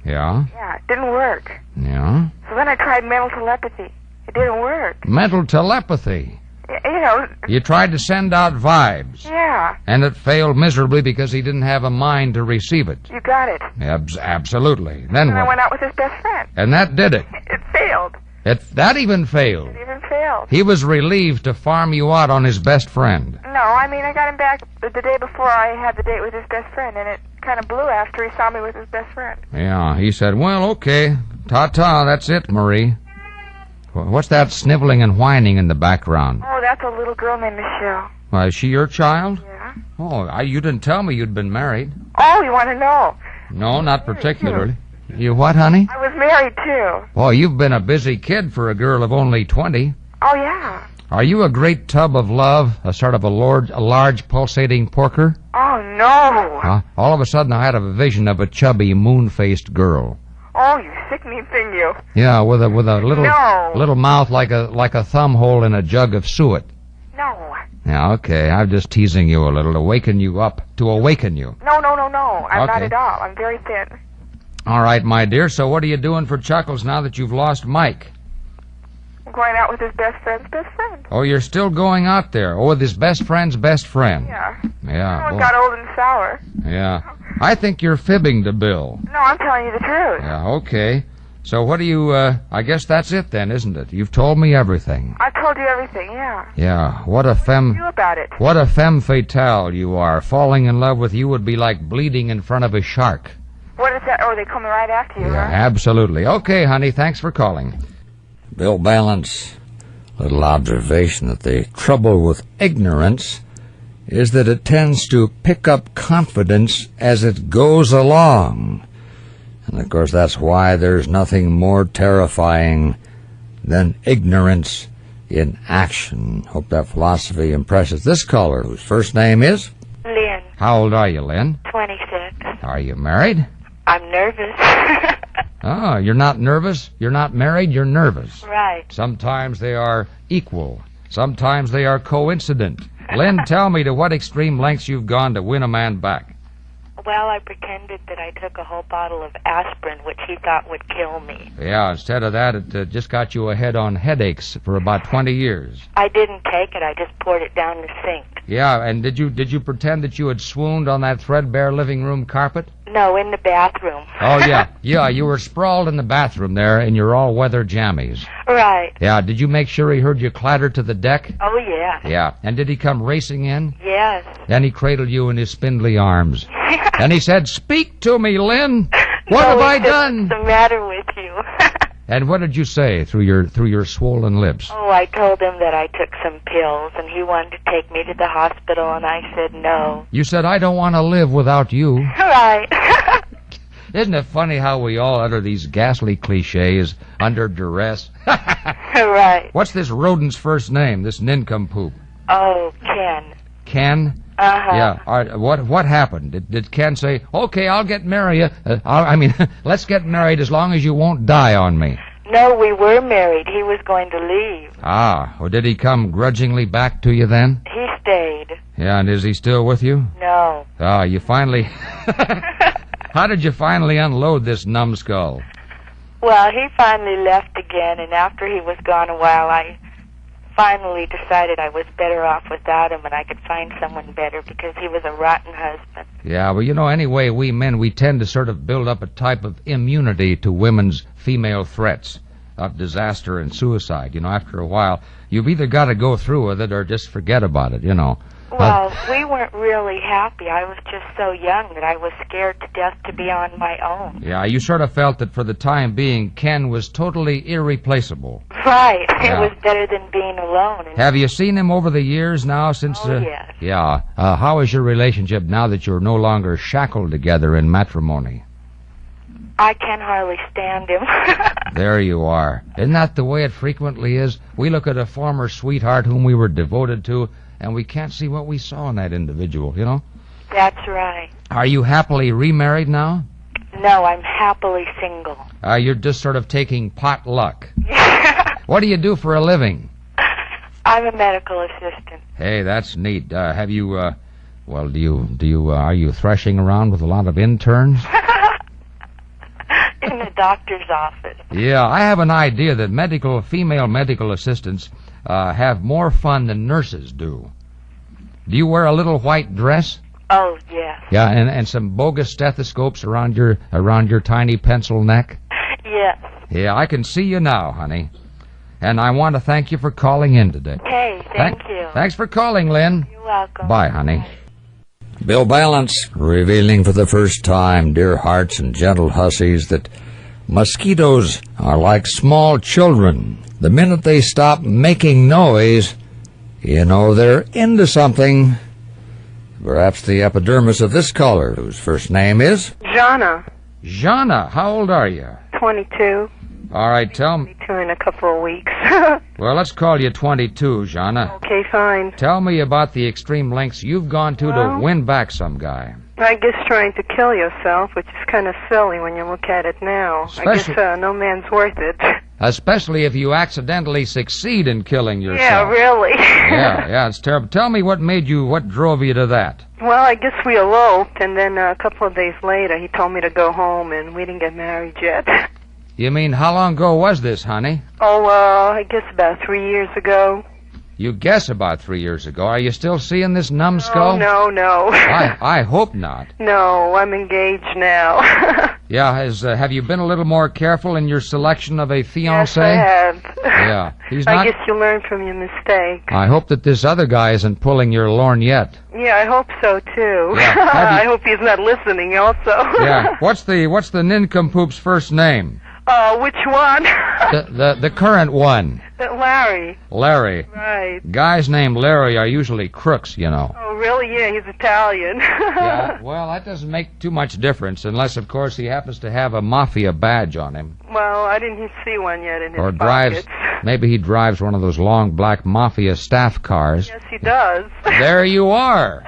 Yeah? Yeah, it didn't work. Yeah? So then I tried mental telepathy. It didn't work. Mental telepathy. You know. You tried to send out vibes. Yeah. And it failed miserably because he didn't have a mind to receive it. You got it. Absolutely. Then And what? I went out with his best friend. And that did it. It failed. That even failed. It even failed. He was relieved to farm you out on his best friend. No, I mean, I got him back the day before I had the date with his best friend, and it kind of blew after he saw me with his best friend. Yeah, he said, well, okay. Ta-ta, that's it, Marie. What's that sniveling and whining in the background? Oh, that's a little girl named Michelle. Is she your child? Yeah. Oh, you didn't tell me you'd been married. Oh, you want to know? No, not particularly. You what, honey? I was married, too. Oh, you've been a busy kid for a girl of only 20. Oh, yeah. Are you a great tub of love, a sort of a large pulsating porker? Oh, no. All of a sudden I had a vision of a chubby, moon-faced girl. Oh, you sickening thing, you. Yeah, with a little No. little mouth like a thumb hole in a jug of suet. No. Yeah, okay. I'm just teasing you a little to awaken you. No. I'm not Okay. at all. I'm very thin. All right, my dear. So what are you doing for chuckles now that you've lost Mike? I'm going out with his best friend's best friend. Oh, you're still going out there. Oh, with his best friend's best friend. Yeah. Yeah. Oh, it boy. got old and sour. Yeah. I think you're fibbing to Bill. No, I'm telling you the truth. Yeah, okay. So what do you, I guess that's it then, isn't it? You've told me everything. I told you everything, yeah. Yeah, what a You about it. What a femme fatale you are. Falling in love with you would be like bleeding in front of a shark. What is that? Oh, they come right after you, Yeah, huh? absolutely. Okay, honey, thanks for calling. Bill Ballance, little observation that the trouble with ignorance is that it tends to pick up confidence as it goes along. And of course that's why there's nothing more terrifying than ignorance in action. Hope that philosophy impresses this caller, whose first name is? Lynn, How old are you, Lynn? 26. Are you married? I'm nervous. Oh, you're not nervous? You're not married? You're nervous. Right. Sometimes they are equal. Sometimes they are coincident. Lynn, tell me to what extreme lengths you've gone to win a man back. Well, I pretended that I took a whole bottle of aspirin, which he thought would kill me. Yeah, instead of that, it just got you ahead on headaches for about 20 years. I didn't take it. I just poured it down the sink. Yeah, and did you pretend that you had swooned on that threadbare living room carpet? No, in the bathroom. Oh, yeah. Yeah, you were sprawled in the bathroom there in your all-weather jammies. Right. Yeah, did you make sure he heard you clatter to the deck? Oh, yeah. Yeah, and did he come racing in? Yes. Then he cradled you in his spindly arms. And he said, "Speak to me, Lynn. What have I done?" What's the matter with you? And what did you say through your swollen lips? Oh, I told him that I took some pills, and he wanted to take me to the hospital, and I said no. You said, "I don't want to live without you." Right. Isn't it funny how we all utter these ghastly cliches under duress? Right. What's this rodent's first name, this nincompoop? Oh, Ken. Ken? Uh-huh. Yeah. All right, what happened? Did Ken say, "Okay, I'll get married"? Let's get married as long as you won't die on me. No, we were married. He was going to leave. Ah, or did he come grudgingly back to you then? He stayed. Yeah, and is he still with you? No. Ah, you finally... How did you finally unload this numbskull? Well, he finally left again, and after he was gone a while, I finally decided I was better off without him and I could find someone better because he was a rotten husband. Yeah, well, anyway, we men, we tend to sort of build up a type of immunity to women's female threats of disaster and suicide. After a while, you've either got to go through with it or just forget about it, Well, we weren't really happy. I was just so young that I was scared to death to be on my own. Yeah, you sort of felt that for the time being, Ken was totally irreplaceable. Right. Yeah. It was better than being alone. And Have you seen him over the years now since... yes. Yeah. How is your relationship now that you're no longer shackled together in matrimony? I can hardly stand him. There you are. Isn't that the way it frequently is? We look at a former sweetheart whom we were devoted to, and we can't see what we saw in that individual, you know? That's right. Are you happily remarried now? No, I'm happily single. You're just sort of taking pot luck. What do you do for a living? I'm a medical assistant. Hey, that's neat. Have you, well, are you threshing around with a lot of interns? In the doctor's office. Yeah, I have an idea that female medical assistants have more fun than nurses do. Do you wear a little white dress? Oh, yes. Yeah, and some bogus stethoscopes around your tiny pencil neck? Yes. Yeah, I can see you now, honey. And I want to thank you for calling in today. Hey, thank you. Thanks for calling, Lynn. You're welcome. Bye, honey. Bill Ballance revealing for the first time, dear hearts and gentle hussies, that mosquitoes are like small children. The minute they stop making noise, you know they're into something. Perhaps the epidermis of this caller, whose first name is... Jana, Jana, how old are you? 22. All right, tell me. 22 in a couple of weeks. Well, let's call you 22, Jana. Okay, fine. Tell me about the extreme lengths you've gone to win back some guy. I guess trying to kill yourself, which is kind of silly when you look at it now. I guess no man's worth it. Especially if you accidentally succeed in killing yourself. Yeah, really. Yeah, it's terrible. Tell me what drove you to that? Well, I guess we eloped, and then a couple of days later, he told me to go home, and we didn't get married yet. You mean, how long ago was this, honey? Oh, I guess about 3 years ago. You guess about 3 years ago. Are you still seeing this numbskull? Oh, no. I hope not. No, I'm engaged now. Yeah, have you been a little more careful in your selection of a fiancé? Yes, I have. Yeah. He's not... I guess you learn from your mistake. I hope that this other guy isn't pulling your lorgnette. Yeah, I hope so, too. Yeah. I hope he's not listening, also. Yeah. What's the nincompoop's first name? Which one? The current one. Larry. Larry. Right. Guys named Larry are usually crooks, you know. Oh, really? Yeah, he's Italian. Yeah, well, that doesn't make too much difference, unless, of course, he happens to have a mafia badge on him. Well, I didn't see one yet in his Or pockets. maybe he drives one of those long black mafia staff cars. Yes, he does. There you are.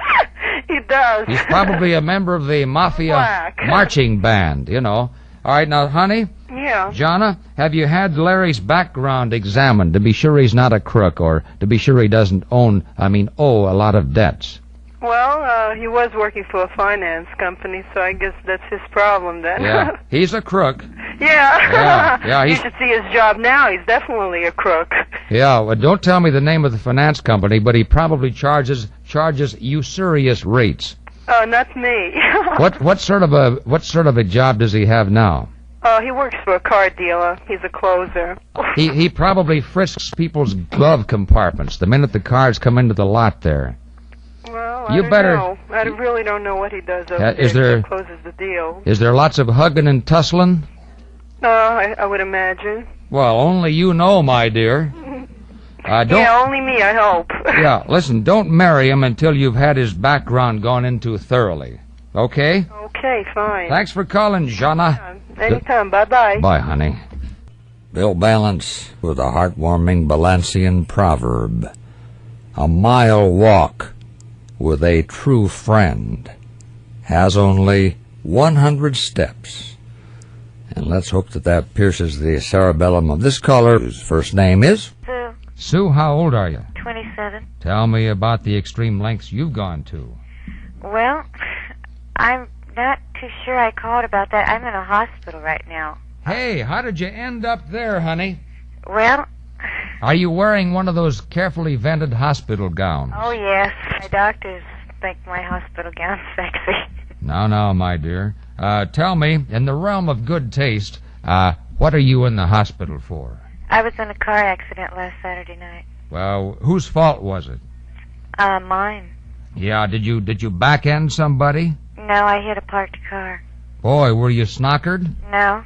He does. He's probably a member of the mafia Black. marching band, you know. All right, now, honey. Yeah. Jana, have you had Larry's background examined to be sure he's not a crook or to be sure he doesn't owe a lot of debts? Well, he was working for a finance company, so I guess that's his problem then. Yeah, he's a crook. Yeah. Yeah, You should see his job now. He's definitely a crook. Yeah, well, don't tell me the name of the finance company, but he probably charges usurious rates. Oh, not me. What sort of a job does he have now? He works for a car dealer. He's a closer. He probably frisks people's glove compartments the minute the cars come into the lot there. Well, You I better- don't know. I really don't know what he does over is there. there- He closes the deal. Is there lots of hugging and tussling? I would imagine. Well, only you know, my dear. Don't. Yeah, only me, I hope. Yeah, listen, don't marry him until you've had his background gone into thoroughly. Okay? Okay, fine. Thanks for calling, Jana. Anytime. Bye-bye. Bye, honey. Bill Ballance with a heartwarming Ballancian proverb. A mile walk with a true friend has only 100 steps. And let's hope that pierces the cerebellum of this caller, whose first name is... Sue, Sue, how old are you? 27. Tell me about the extreme lengths you've gone to. Well, I'm not too sure I called about that. I'm in a hospital right now. Hey, how did you end up there, honey? Well, Are you wearing one of those carefully vented hospital gowns? oh yes, my doctors think my hospital gown's sexy. Now, my dear. Tell me, in the realm of good taste, what are you in the hospital for? I was in a car accident last Saturday night. Well, whose fault was it? Mine. Yeah, did you back end somebody? No, I hit a parked car. Boy, were you snockered? No.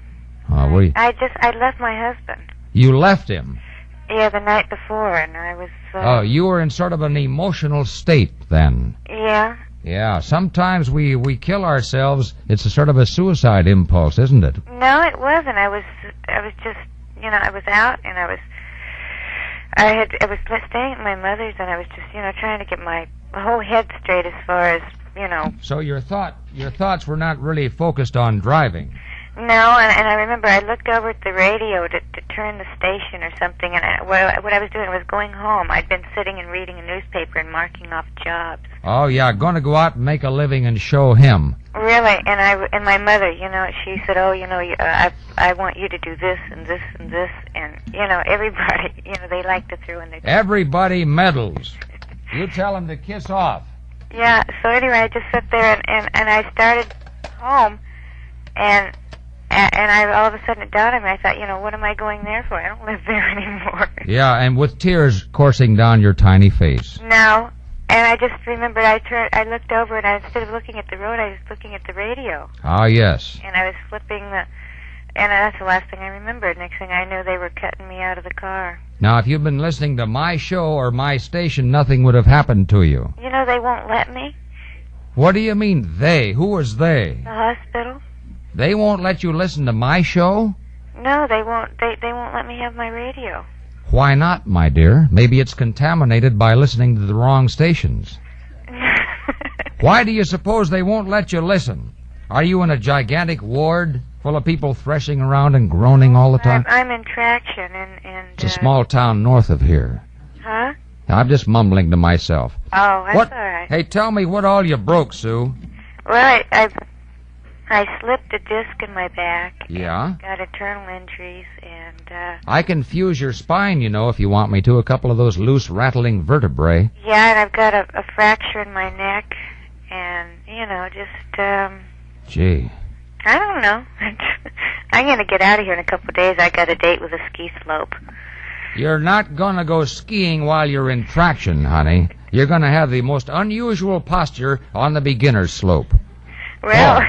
Were you? I left my husband. You left him? Yeah, the night before, and I was... Oh, you were in sort of an emotional state then. Yeah. Yeah, sometimes we kill ourselves. It's a sort of a suicide impulse, isn't it? No, it wasn't. I was just, I was out, and I was staying at my mother's, and I was just, trying to get my whole head straight as far as, So your thoughts were not really focused on driving. No, and I remember I looked over at the radio to turn the station or something, and what I was doing was going home. I'd been sitting and reading a newspaper and marking off jobs. Oh, yeah, going to go out and make a living and show him. Really, and my mother, she said, I want you to do this and this and this, and, everybody, they like to throw in their... Everybody meddles. You tell them to kiss off. Yeah, so anyway, I just sat there, and I started home, and all of a sudden it dawned on me. I thought, what am I going there for? I don't live there anymore. Yeah, and with tears coursing down your tiny face. No, and I just remembered I looked over, and instead of looking at the road, I was looking at the radio. Ah, yes. And I was flipping and that's the last thing I remembered. Next thing I knew, they were cutting me out of the car. Now, if you'd been listening to my show or my station, nothing would have happened to you. They won't let me. What do you mean, they? Who was they? The hospital. They won't let you listen to my show? No, they won't. They won't let me have my radio. Why not, my dear? Maybe it's contaminated by listening to the wrong stations. Why do you suppose they won't let you listen? Are you in a gigantic ward full of people threshing around and groaning all the time? I'm in Traction, and it's a small town north of here. Huh? I'm just mumbling to myself. Oh, that's what? All right. Hey, tell me what all you broke, Sue. Well, I slipped a disc in my back. Yeah? Got internal injuries, and... I can fuse your spine, if you want me to. A couple of those loose, rattling vertebrae. Yeah, and I've got a fracture in my neck, and, Gee. I don't know. I'm going to get out of here in a couple of days. I got a date with a ski slope. You're not going to go skiing while you're in Traction, honey. You're going to have the most unusual posture on the beginner's slope. Well,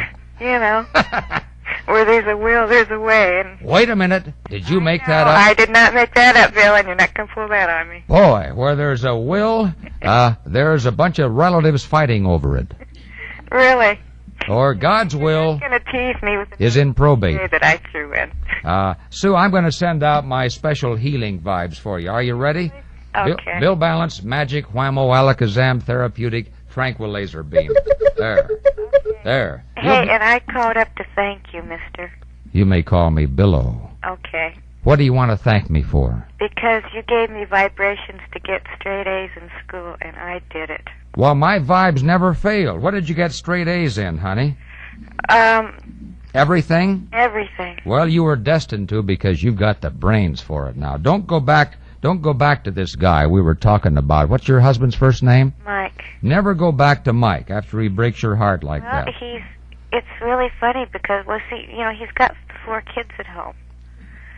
where there's a will, there's a way. And wait a minute. Did you make that up? I did not make that up, Bill, and you're not going to pull that on me. Boy, where there's a will, there's a bunch of relatives fighting over it. Really? Or God's will going to tease me with is in probate. That I threw in. Sue, I'm going to send out my special healing vibes for you. Are you ready? Okay. Bill Ballance, Magic, Whammo, Alakazam, Therapeutic, Tranquil Laser Beam. There. There. Hey, and I called up to thank you, mister. You may call me Billo. Okay. What do you want to thank me for? Because you gave me vibrations to get straight A's in school, and I did it. Well, my vibes never failed. What did you get straight A's in, honey? Everything? Everything. Well, you were destined to because you've got the brains for it now. Don't go back to this guy we were talking about. What's your husband's first name? Mike. Never go back to Mike after he breaks your heart like that. It's really funny because, he's got 4 kids at home.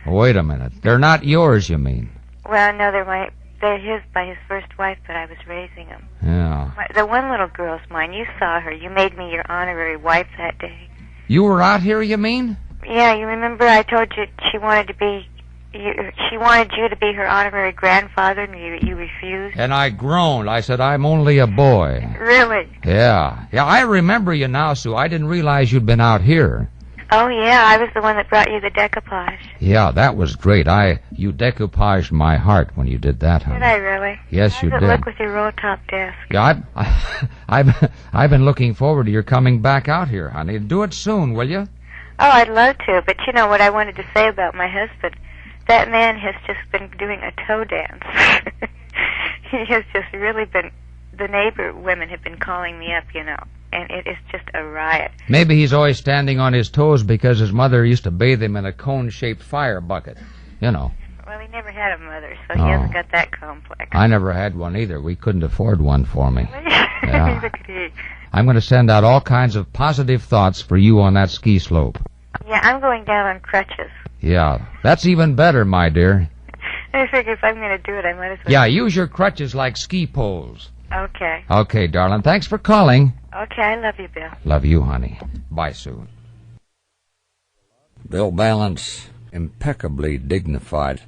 Wait a minute. They're not yours, you mean? Well, no, they're his by his first wife, but I was raising them. Yeah. The one little girl's mine. You saw her. You made me your honorary wife that day. You were out here, you mean? Yeah, you remember I told you she wanted you to be her honorary grandfather, and you refused? And I groaned. I said, I'm only a boy. Really? Yeah. Yeah, I remember you now, Sue. I didn't realize you'd been out here. Oh, yeah, I was the one that brought you the decoupage. Yeah, that was great. You decoupaged my heart when you did that, honey. Did I really? Yes, you did. How does it look with your roll-top desk? Yeah, I've been looking forward to your coming back out here, honey. Do it soon, will you? Oh, I'd love to, but you know what I wanted to say about my husband? That man has just been doing a toe dance. He has just really been... The neighbor women have been calling me up, and it is just a riot. Maybe he's always standing on his toes because his mother used to bathe him in a cone-shaped fire bucket, Well, he never had a mother, so he hasn't got that complex. I never had one either. We couldn't afford one for me. Yeah. Look at he. I'm going to send out all kinds of positive thoughts for you on that ski slope. Yeah, I'm going down on crutches. Yeah, that's even better, my dear. I figure if I'm going to do it, I might as well... Yeah, use your crutches like ski poles. Okay. Okay, darling. Thanks for calling. Okay, I love you, Bill. Love you, honey. Bye, Sue. Bill Ballance, impeccably dignified,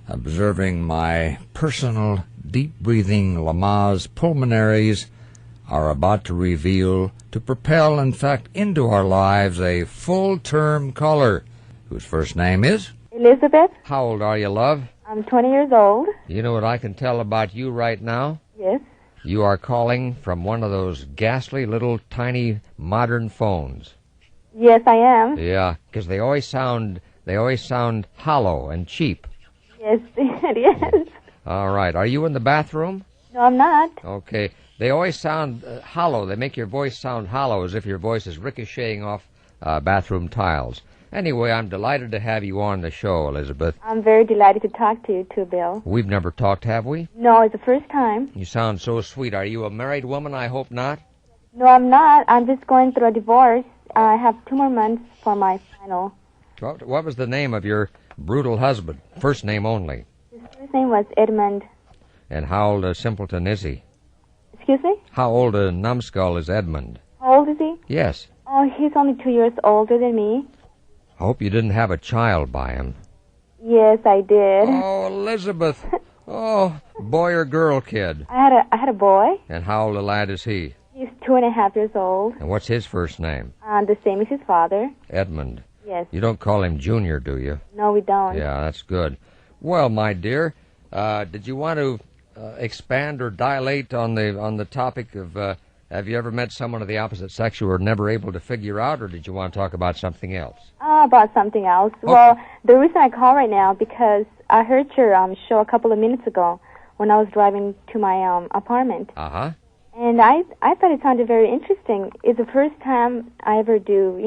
observing my personal deep-breathing Lamaze pulmonaries are about to reveal, to propel, in fact, into our lives a full-term caller, whose first name is... Elizabeth. How old are you, love? I'm 20 years old. You know what I can tell about you right now? Yes. You are calling from one of those ghastly little tiny modern phones. Yes, I am. Yeah, because they always sound hollow and cheap. Yes, yes. All right. Are you in the bathroom? No, I'm not. Okay. They always sound hollow. They make your voice sound hollow, as if your voice is ricocheting off bathroom tiles. Anyway, I'm delighted to have you on the show, Elizabeth. I'm very delighted to talk to you too, Bill. We've never talked, have we? No, it's the first time. You sound so sweet. Are you a married woman? I hope not. No, I'm not. I'm just going through a divorce. I have 2 more months for my final. What was the name of your brutal husband? First name only. His first name was Edmund. And how old a simpleton is he? Excuse me? How old a numbskull is Edmund? How old is he? Yes. Oh, he's only 2 years older than me. I hope you didn't have a child by him. Yes, I did. Oh, Elizabeth. Oh, boy or girl, kid? I had a boy. And how old a lad is he? He's 2.5 years old. And what's his first name? The same as his father. Edmund. Yes. You don't call him Junior, do you? No, we don't. Yeah, that's good. Well, my dear, did you want to expand or dilate on the topic of have you ever met someone of the opposite sex you were never able to figure out, or did you want to talk about something else? About something else. Okay. Well, the reason I call right now because I heard your show a couple of minutes ago when I was driving to my apartment. Uh-huh. And I thought it sounded very interesting. It's the first time I ever do,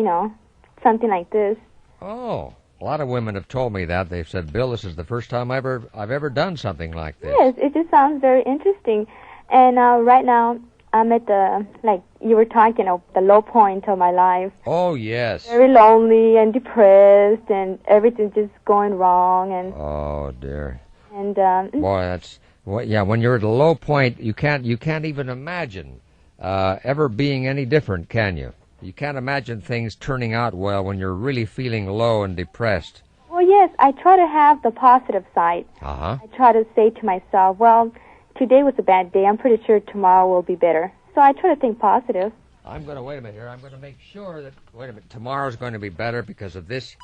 something like this. Oh, a lot of women have told me that. They've said, Bill, this is the first time I've ever done something like this. Yes, it just sounds very interesting. And right now, I'm at the, like you were talking, the low point of my life. Oh, yes. Very lonely and depressed, and everything's just going wrong. And oh, dear. And boy, that's yeah. When you're at a low point, you can't even imagine ever being any different, can you? You can't imagine things turning out well when you're really feeling low and depressed. Well, yes, I try to have the positive side. Uh-huh. I try to say to myself, well, today was a bad day. I'm pretty sure tomorrow will be better. So I try to think positive. I'm going to, wait a minute here. I'm going to make sure that, wait a minute, tomorrow's going to be better because of this.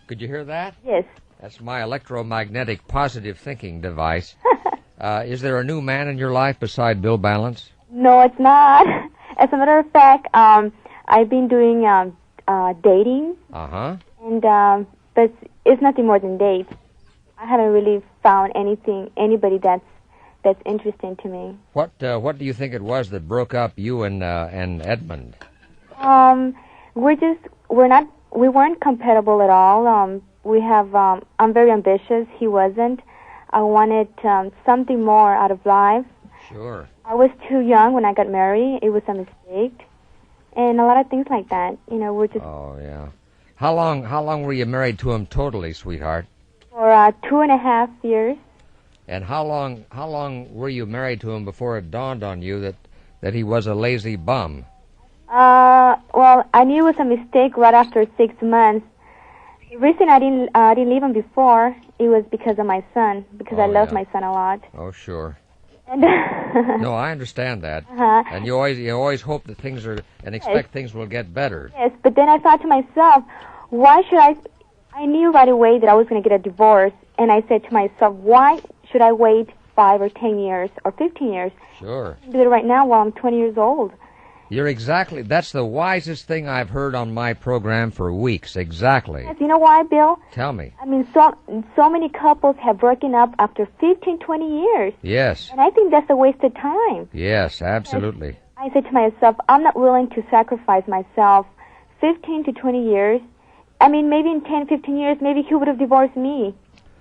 Could you hear that? Yes. That's my electromagnetic positive thinking device. Is there a new man in your life beside Bill Ballance? No, it's not. As a matter of fact, I've been doing dating. Uh-huh. And but it's nothing more than dates. I haven't really found anybody that's interesting to me. What do you think it was that broke up you and Edmund? We weren't compatible at all. I'm very ambitious. He wasn't. I wanted something more out of life. Sure. I was too young when I got married. It was a mistake, and a lot of things like that. We're just. Oh yeah. How long were you married to him totally, sweetheart? For 2.5 years. And how long were you married to him before it dawned on you that he was a lazy bum? Well, I knew it was a mistake right after 6 months. The reason I didn't leave him before, it was because of my son, because I love my son a lot. Oh, sure. And no, I understand that. Uh-huh. And you always hope that things are, and expect things will get better. Yes, but then I thought to myself, why should I knew right away that I was going to get a divorce, and I said to myself, why should I wait 5 or 10 years or 15 years? Sure. I can do it right now while I'm 20 years old. That's the wisest thing I've heard on my program for weeks. Exactly. Yes, you know why, Bill? Tell me. I mean, so many couples have broken up after 15, 20 years. Yes. And I think that's a waste of time. Yes, absolutely. I said to myself, I'm not willing to sacrifice myself 15 to 20 years. I mean, maybe in 10, 15 years, maybe he would have divorced me.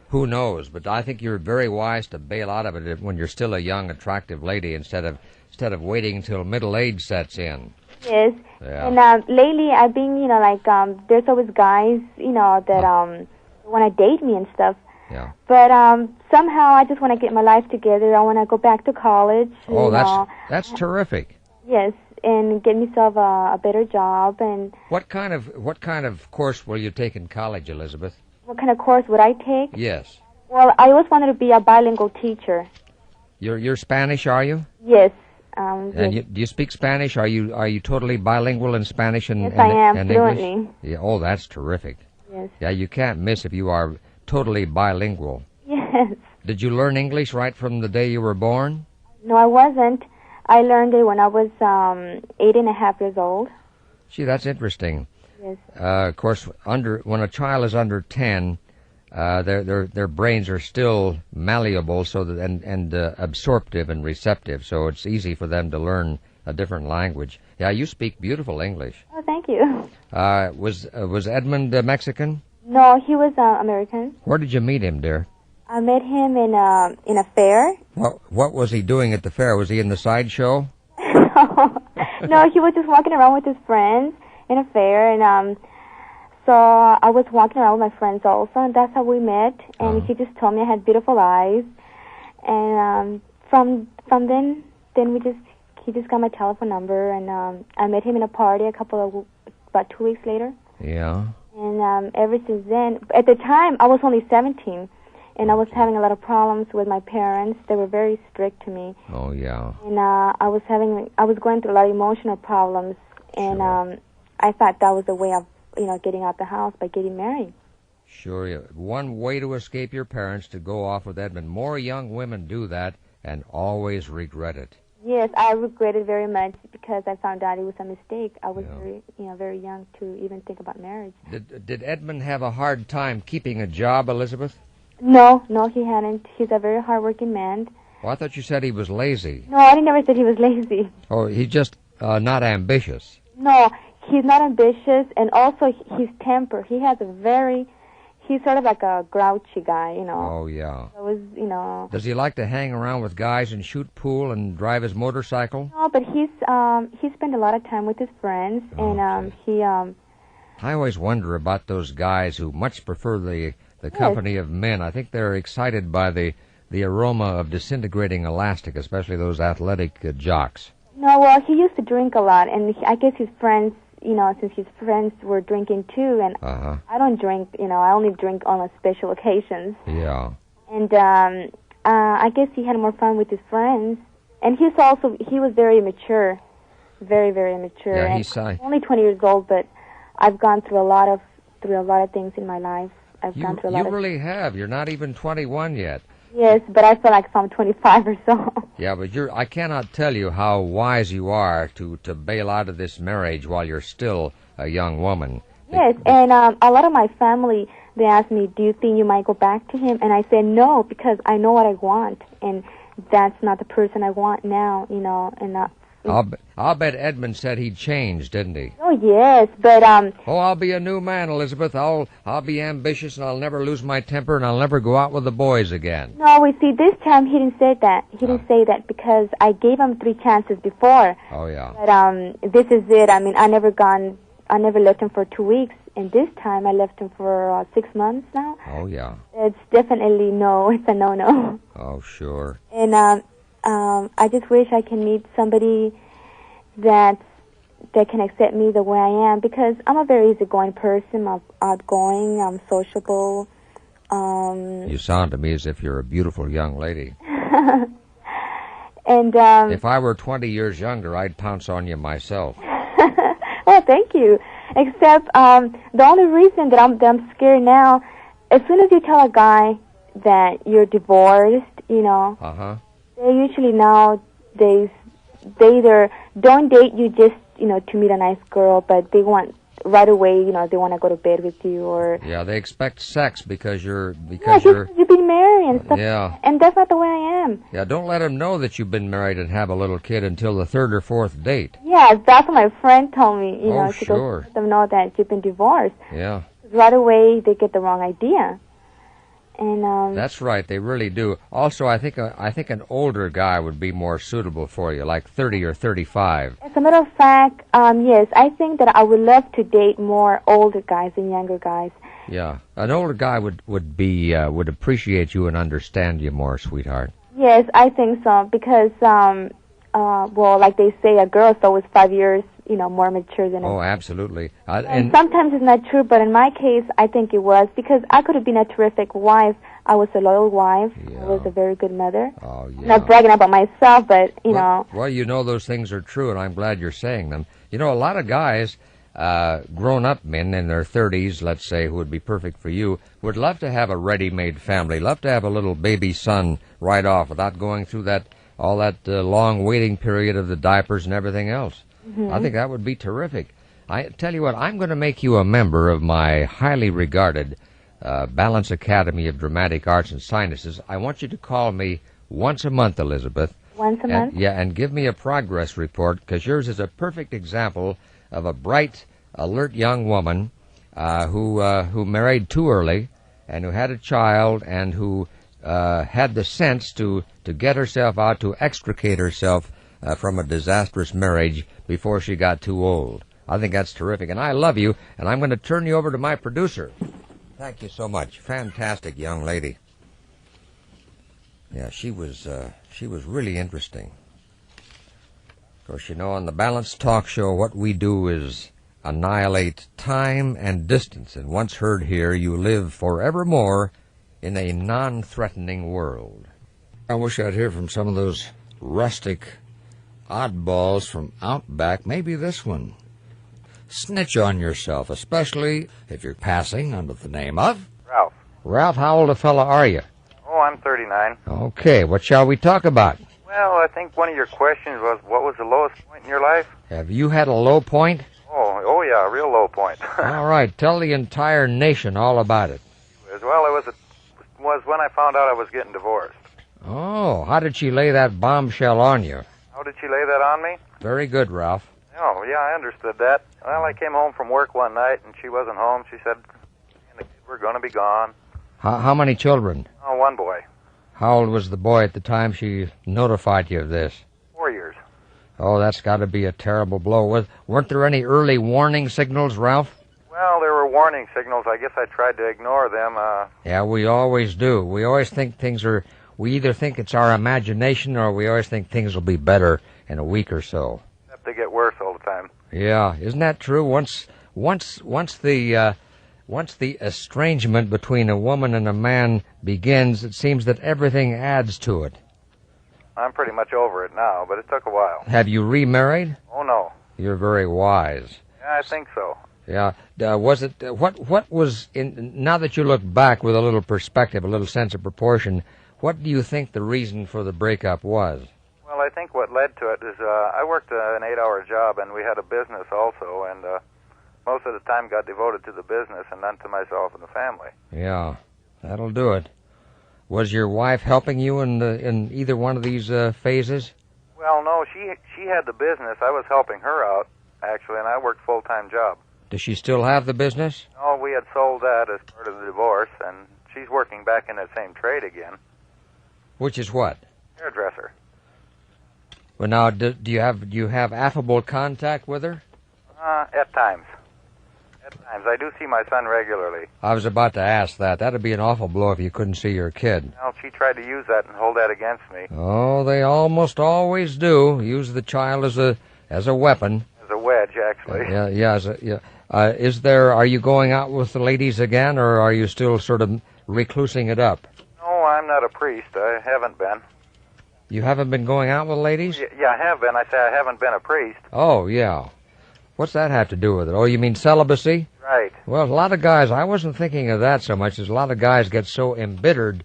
Who knows? But I think you're very wise to bail out of it when you're still a young, attractive lady instead of waiting until middle age sets in. Yes. Yeah. And lately I've been, there's always guys, that want to date me and stuff. Yeah. But somehow I just want to get my life together. I want to go back to college. Oh, that's terrific. Yes, and get myself a better job. And what kind of course will you take in college, Elizabeth? What kind of course would I take? Yes. Well, I always wanted to be a bilingual teacher. You're Spanish, are you? Yes. And yes. do you speak Spanish? Are you totally bilingual in Spanish and Yes, I am, and fluently. English? Yeah. Oh, that's terrific. Yes. Yeah, you can't miss if you are totally bilingual. Yes. Did you learn English right from the day you were born? No, I wasn't. I learned it when I was 8.5 years old. Gee, that's interesting. Yes. Of course, when a child is under 10, their brains are still malleable, so that and absorptive and receptive. So it's easy for them to learn a different language. Yeah, you speak beautiful English. Oh, thank you. Was Edmund Mexican? No, he was American. Where did you meet him, dear? I met him in a fair. What was he doing at the fair? Was he in the sideshow? No, he was just walking around with his friends in a fair, and so I was walking around with my friends also, and that's how we met. And he just told me I had beautiful eyes, and from then he just got my telephone number, and I met him in a party about 2 weeks later. Yeah. And ever since then, at the time I was only 17. And I was having a lot of problems with my parents. They were very strict to me. Oh, yeah. And I was going through a lot of emotional problems. And Sure. I thought that was a way of, getting out the house by getting married. Sure. Yeah. One way to escape your parents to go off with Edmund. More young women do that and always regret it. Yes, I regret it very much because I found out it was a mistake. I was very young to even think about marriage. Did Edmund have a hard time keeping a job, Elizabeth? No, he hadn't. He's a very hardworking man. Well, I thought you said he was lazy. No, I never said he was lazy. Oh, he's just not ambitious. No, he's not ambitious, and also his temper. He's sort of like a grouchy guy, Oh, yeah. So it was, Does he like to hang around with guys and shoot pool and drive his motorcycle? No, but he spent a lot of time with his friends, and I always wonder about those guys who much prefer the company of men. I think they're excited by the aroma of disintegrating elastic, especially those athletic jocks. No, well, he used to drink a lot, and I guess his friends, since his friends were drinking too, and I don't drink, I only drink on special occasions. Yeah. And I guess he had more fun with his friends, and he was very mature, very, very mature. Yeah, and he's I'm only 20 years old, but I've gone through a lot of things in my life. You really have. You're not even 21 yet. Yes, but I feel like I'm 25 or so. Yeah, but I cannot tell you how wise you are to bail out of this marriage while you're still a young woman. Yes, and a lot of my family, they asked me, do you think you might go back to him? And I said no, because I know what I want, and that's not the person I want now, and I'll bet Edmund said he'd changed, didn't he? Oh, yes, but Oh, I'll be a new man, Elizabeth. I'll be ambitious, and I'll never lose my temper, and I'll never go out with the boys again. No, we see, this time he didn't say that. He didn't say that because I gave him 3 chances before. Oh, yeah. But this is it. I mean, I never left him for 2 weeks, and this time I left him for 6 months now. Oh, yeah. It's definitely no. It's a no-no. Oh, sure. And I just wish I can meet somebody that can accept me the way I am, because I'm a very easygoing person. I'm outgoing. I'm sociable. You sound to me as if you're a beautiful young lady. And if I were 20 years younger, I'd pounce on you myself. Oh, thank you. Except the only reason that I'm scared now, as soon as you tell a guy that you're divorced, they usually nowadays they either don't date you just to meet a nice girl, but they want right away, they want to go to bed with you, or they expect sex because you've been married and stuff. Yeah, and that's not the way I am. Yeah, don't let them know that you've been married and have a little kid until the 3rd or 4th date. Yeah, that's what my friend told me. To sure. let them know that you've been divorced. Yeah. Right away, they get the wrong idea. And that's right, they really do. Also, I think an older guy would be more suitable for you, like 30 or 35. As a matter of fact, yes, I think that I would love to date more older guys than younger guys. Yeah. An older guy would appreciate you and understand you more, sweetheart. Yes, I think so, because, well, like they say, a girl is always 5 years, more mature than a... Oh, absolutely. And sometimes it's not true, but in my case, I think it was, because I could have been a terrific wife. I was a loyal wife. Yeah. I was a very good mother. Oh, yeah. Not bragging about myself, but, know. Well, those things are true, and I'm glad you're saying them. A lot of guys, grown-up men in their 30s, let's say, who would be perfect for you, would love to have a ready-made family, love to have a little baby son right off without going through all that long waiting period of the diapers and everything else. Mm-hmm. I think that would be terrific. I tell you what, I'm going to make you a member of my highly regarded Ballance Academy of Dramatic Arts and Sciences. I want you to call me once a month, Elizabeth. Once a month? Yeah, and give me a progress report, because yours is a perfect example of a bright, alert young woman who married too early and who had a child and who had the sense to get herself out, to extricate herself from a disastrous marriage before she got too old. I think that's terrific, and I love you, and I'm going to turn you over to my producer. Thank you so much. Fantastic young lady. Yeah, she was really interesting. Of course, on the Balanced Talk Show, what we do is annihilate time and distance, and once heard here, you live forevermore in a non-threatening world. I wish I'd hear from some of those rustic oddballs from Outback, maybe this one. Snitch on yourself, especially if you're passing under the name of... Ralph. Ralph, how old a fella are you? Oh, I'm 39. Okay, what shall we talk about? Well, I think one of your questions was, what was the lowest point in your life? Have you had a low point? Oh yeah, a real low point. All right, tell the entire nation all about it. Well, it was when I found out I was getting divorced. Oh, how did she lay that bombshell on you? How did she lay that on me? Very good, Ralph. Oh, yeah, I understood that. Well, I came home from work one night, and she wasn't home. She said, we're going to be gone. How many children? Oh, one boy. How old was the boy at the time she notified you of this? 4 years. Oh, that's got to be a terrible blow. Weren't there any early warning signals, Ralph? Well, there were warning signals. I guess I tried to ignore them. Yeah, we always do. We always think we either think it's our imagination or we always think things will be better in a week or so. They get worse all the time. Yeah, isn't that true? Once the estrangement between a woman and a man begins, it seems that everything adds to it. I'm pretty much over it now, but it took a while. Have you remarried? Oh, no. You're very wise. Yeah, I think so. Yeah. Was it what was now that you look back with a little perspective, a little sense of proportion, what do you think the reason for the breakup was? Well, I think what led to it is I worked an 8-hour job, and we had a business also, and most of the time got devoted to the business and none to myself and the family. Yeah, that'll do it. Was your wife helping you in either one of these phases? Well, no, she had the business. I was helping her out, actually, and I worked full-time job. Does she still have the business? No, we had sold that as part of the divorce, and she's working back in that same trade again. Which is what? Hairdresser. Well, now, do you have affable contact with her? At times. At times. I do see my son regularly. I was about to ask that. That'd be an awful blow if you couldn't see your kid. Well, she tried to use that and hold that against me. Oh, they almost always do. Use the child as a weapon. As a wedge, actually. Are you going out with the ladies again, or are you still sort of reclusing it up? No, I'm not a priest. I haven't been. You haven't been going out with ladies? Yeah, I have been. I say I haven't been a priest. Oh, yeah. What's that have to do with it? Oh, you mean celibacy? Right. Well, a lot of guys, I wasn't thinking of that so much, as a lot of guys get so embittered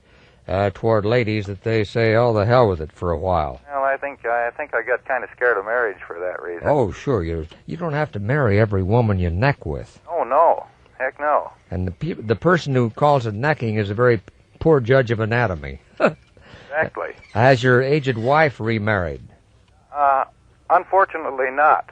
toward ladies that they say, oh, the hell with it for a while. Well, I think I got kind of scared of marriage for that reason. Oh, sure. You don't have to marry every woman you neck with. Oh, no. Heck no. And the person who calls it necking is a very poor judge of anatomy. Exactly. Has your aged wife remarried? Unfortunately not.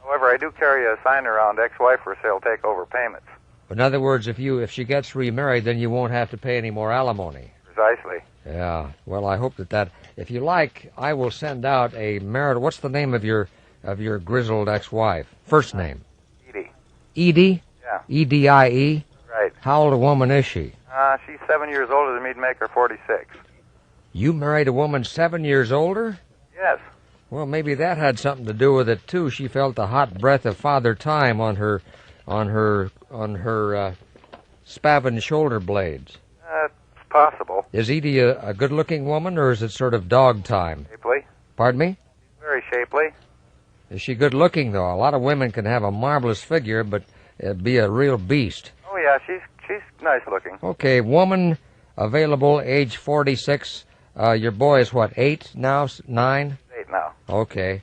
However, I do carry a sign around, ex-wife for sale, take over payments. In other words, if she gets remarried, then you won't have to pay any more alimony. Precisely. Yeah. Well, I hope that if you like, I will send out a marital. What's the name of your grizzled ex-wife? First name. Edie. Edie? Yeah. E-D-I-E? Right. Right. How old a woman is she? She's 7 years older than me to make her 46. You married a woman 7 years older? Yes. Well, maybe that had something to do with it too. She felt the hot breath of Father Time on her spavined shoulder blades. It's possible. Is Edie a good-looking woman, or is it sort of dog time? Shapely. Pardon me? Very shapely. Is she good-looking, though? A lot of women can have a marvelous figure, but be a real beast. Oh, yeah, she's nice looking. Okay, woman available, age 46. Your boy is what, 8 now? 9? 8 now. Okay.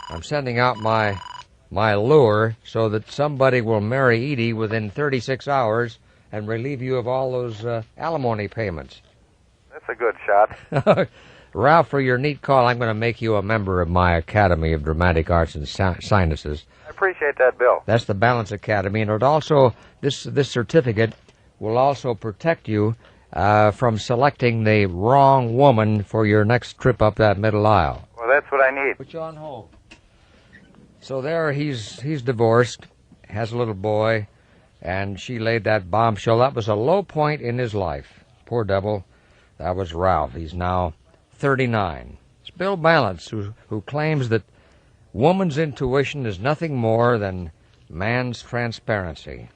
I'm sending out my lure so that somebody will marry Edie within 36 hours and relieve you of all those alimony payments. That's a good shot. Ralph, for your neat call, I'm going to make you a member of my Academy of Dramatic Arts and Sciences. I appreciate that, Bill. That's the Balance Academy, and it also this certificate will also protect you from selecting the wrong woman for your next trip up that middle aisle. Well, that's what I need. Put you on hold. So there, he's divorced, has a little boy, and she laid that bombshell. That was a low point in his life. Poor devil. That was Ralph. He's now 39. It's Bill Ballance who claims that woman's intuition is nothing more than man's transparency.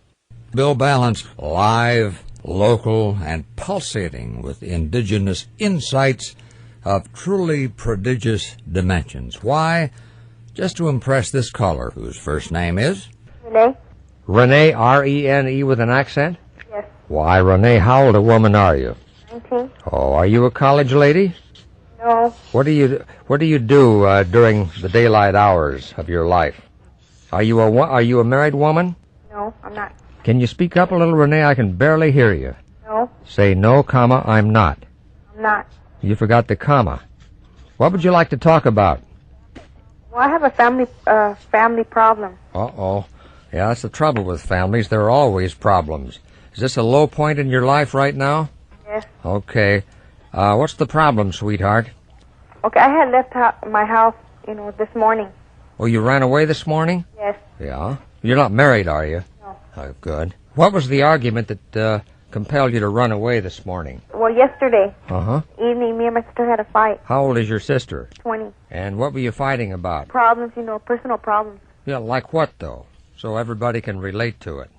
Bill Ballance, live, local, and pulsating with indigenous insights of truly prodigious dimensions. Why? Just to impress this caller, whose first name is? Renee? Renee, R-E-N-E with an accent? Yes. Why, Renee, how old a woman are you? 19. Oh, are you a college lady? No. What do you do during the daylight hours of your life? Are you a married woman? No, I'm not. Can you speak up a little, Renee? I can barely hear you. No. Say no, comma, I'm not. I'm not. You forgot the comma. What would you like to talk about? Well, I have a family problem. Uh-oh. Yeah, that's the trouble with families. There are always problems. Is this a low point in your life right now? Yes. Okay. What's the problem, sweetheart? Okay, I had left my house, this morning. Oh, you ran away this morning? Yes. Yeah. You're not married, are you? No. Oh, good. What was the argument that compelled you to run away this morning? Well, yesterday evening, me and my sister had a fight. How old is your sister? 20. And what were you fighting about? Problems, personal problems. Yeah, like what, though? So everybody can relate to it.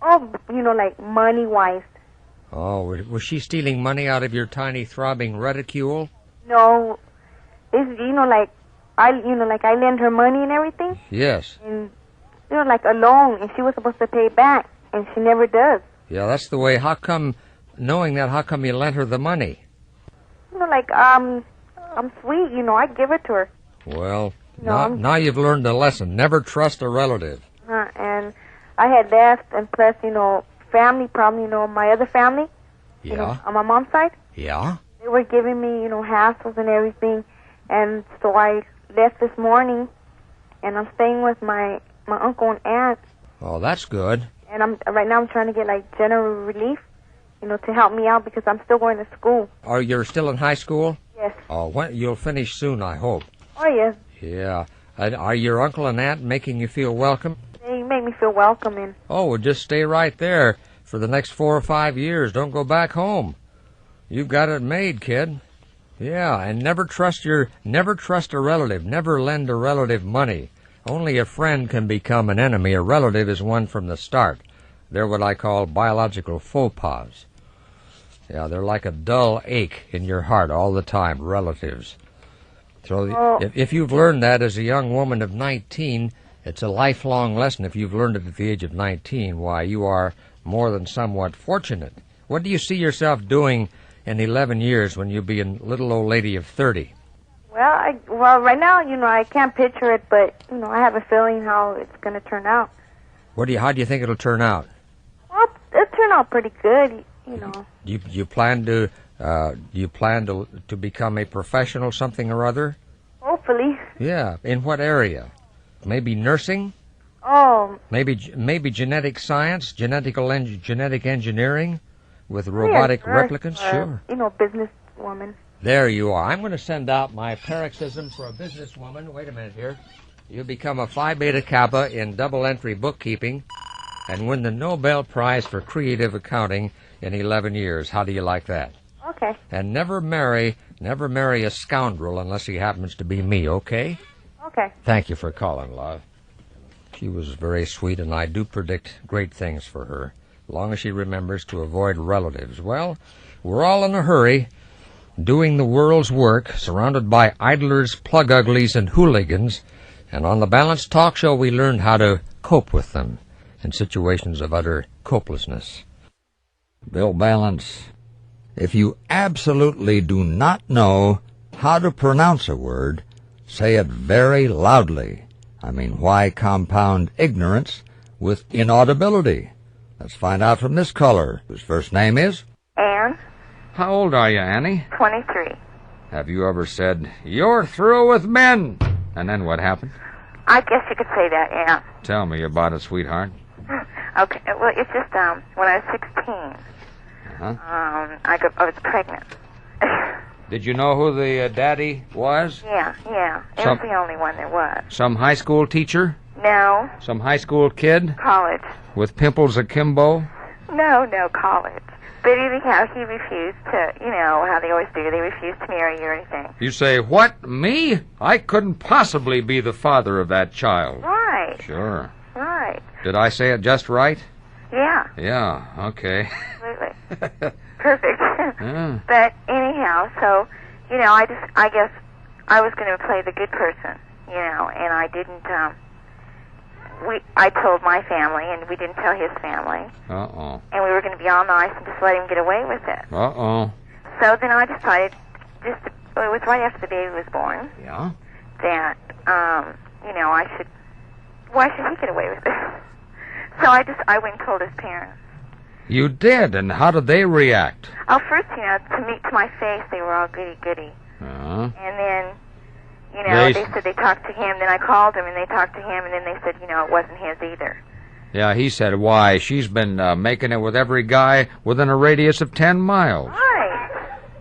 Oh, like money-wise. Oh, was she stealing money out of your tiny throbbing reticule? No. It's, I lend her money and everything. Yes. And, like a loan, and she was supposed to pay back, and she never does. Yeah, that's the way. How come, knowing that, how come you lent her the money? I'm sweet, I give it to her. Well, now you've learned a lesson. Never trust a relative. And I had left, and plus, family problem, my other family. Yeah. On my mom's side. Yeah. They were giving me, hassles and everything. And so I left this morning, and I'm staying with my uncle and aunt. Oh, that's good. And right now I'm trying to get, general relief, to help me out because I'm still going to school. Are you still in high school? Yes. Oh, you'll finish soon, I hope. Oh, yes. Yeah. Are your uncle and aunt making you feel welcome? They make me feel welcome. And oh, well, just stay right there for the next 4 or 5 years. Don't go back home. You've got it made, kid. Yeah, and never trust a relative. Never lend a relative money. Only a friend can become an enemy. A relative is one from the start. They're what I call biological faux pas. Yeah, they're like a dull ache in your heart all the time, relatives. So if you've learned that as a young woman of 19, it's a lifelong lesson. If you've learned it at the age of 19, why, you are more than somewhat fortunate. What do you see yourself doing in 11 years when you'll be a little old lady of 30? Well, right now, I can't picture it, but, I have a feeling how it's going to turn out. How do you think it'll turn out? Well, it'll turn out pretty good, Do you plan to become a professional something or other? Hopefully. Yeah. In what area? Maybe nursing? Oh. Maybe genetic science, genetic engineering with robotic replicants? Sure. Businesswoman. There you are. I'm going to send out my paroxysm for a businesswoman. Wait a minute here. You become a Phi Beta Kappa in double entry bookkeeping. and win the Nobel Prize for Creative Accounting in 11 years. How do you like that? Okay. And never marry a scoundrel unless he happens to be me, okay? Okay. Thank you for calling, love. She was very sweet, and I do predict great things for her, as long as she remembers to avoid relatives. Well, we're all in a hurry, doing the world's work, surrounded by idlers, plug-uglies, and hooligans, and on the Balanced Talk Show we learned how to cope with them in situations of utter copelessness. Bill Ballance, if you absolutely do not know how to pronounce a word, say it very loudly. I mean, why compound ignorance with inaudibility? Let's find out from this caller, whose first name is? Anne, How old are you, Annie? 23. Have you ever said, "You're through with men"? And then what happened? I guess you could say that, yeah. Tell me about it, sweetheart. Okay, well, it's just, when I was 16, I was pregnant. Did you know who the daddy was? Yeah. It was the only one there was. Some high school teacher? No. Some high school kid? College. With pimples akimbo? No, college. But anyhow, he refused to, you know, how they always do, they refused to marry you or anything. You say, what, me? I couldn't possibly be the father of that child. Right. Sure. Right. Did I say it just right? Yeah. Yeah, okay. Absolutely. Perfect. Yeah. But anyhow, so, you know, I guess I was going to play the good person, you know, and I didn't, I told my family, and we didn't tell his family. Uh-oh. And we were going to be all nice and just let him get away with it. Uh-oh. So then I decided, it was right after the baby was born, Yeah? that, you know, why should he get away with it? So I went and told his parents. You did, and how did they react? Oh, first, you know, to my face, they were all goody-goody. Uh-huh. And then, you know, they said they talked to him. Then I called him, and they talked to him, and then they said, you know, it wasn't his either. Yeah, he said, why, she's been making it with every guy within a radius of 10 miles.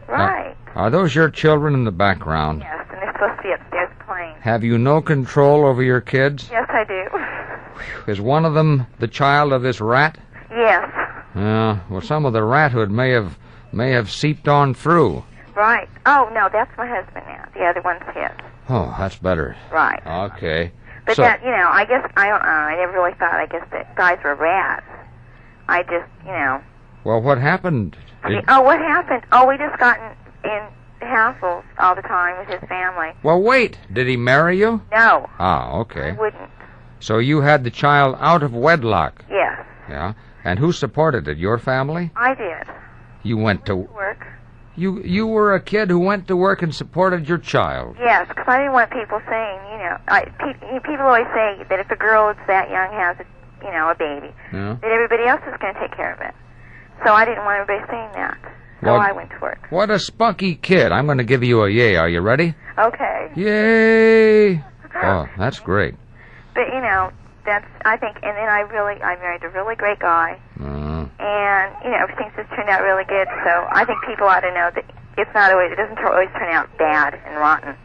Right. Are those your children in the background? Yes, and they're supposed to be upstairs playing. Have you no control over your kids? Yes, I do. Is one of them the child of this rat? Yes. Well, some of the rathood may have seeped on through. Right. Oh, no, that's my husband now. The other one's his. Oh, that's better. Right. Okay. But that, you know, I guess, I don't know, I never really thought, I guess, that guys were rats. I just, you know. Well, what happened? What happened? Oh, we just got in hassles all the time with his family. Well, wait. Did he marry you? No. Ah, okay. I wouldn't. So you had the child out of wedlock? Yes. Yeah. And who supported it? Your family? I did. You went to work. You were a kid who went to work and supported your child. Yes, because I didn't want people saying, you know, people always say that if a girl that's that young has, a baby, that everybody else is going to take care of it. So I didn't want everybody saying that. So I went to work. What a spunky kid. I'm going to give you a yay. Are you ready? Okay. Yay! Oh, that's great. But, you know, I think, and then I married a really great guy. And, you know, everything's just turned out really good. So I think people ought to know that it doesn't always turn out bad and rotten.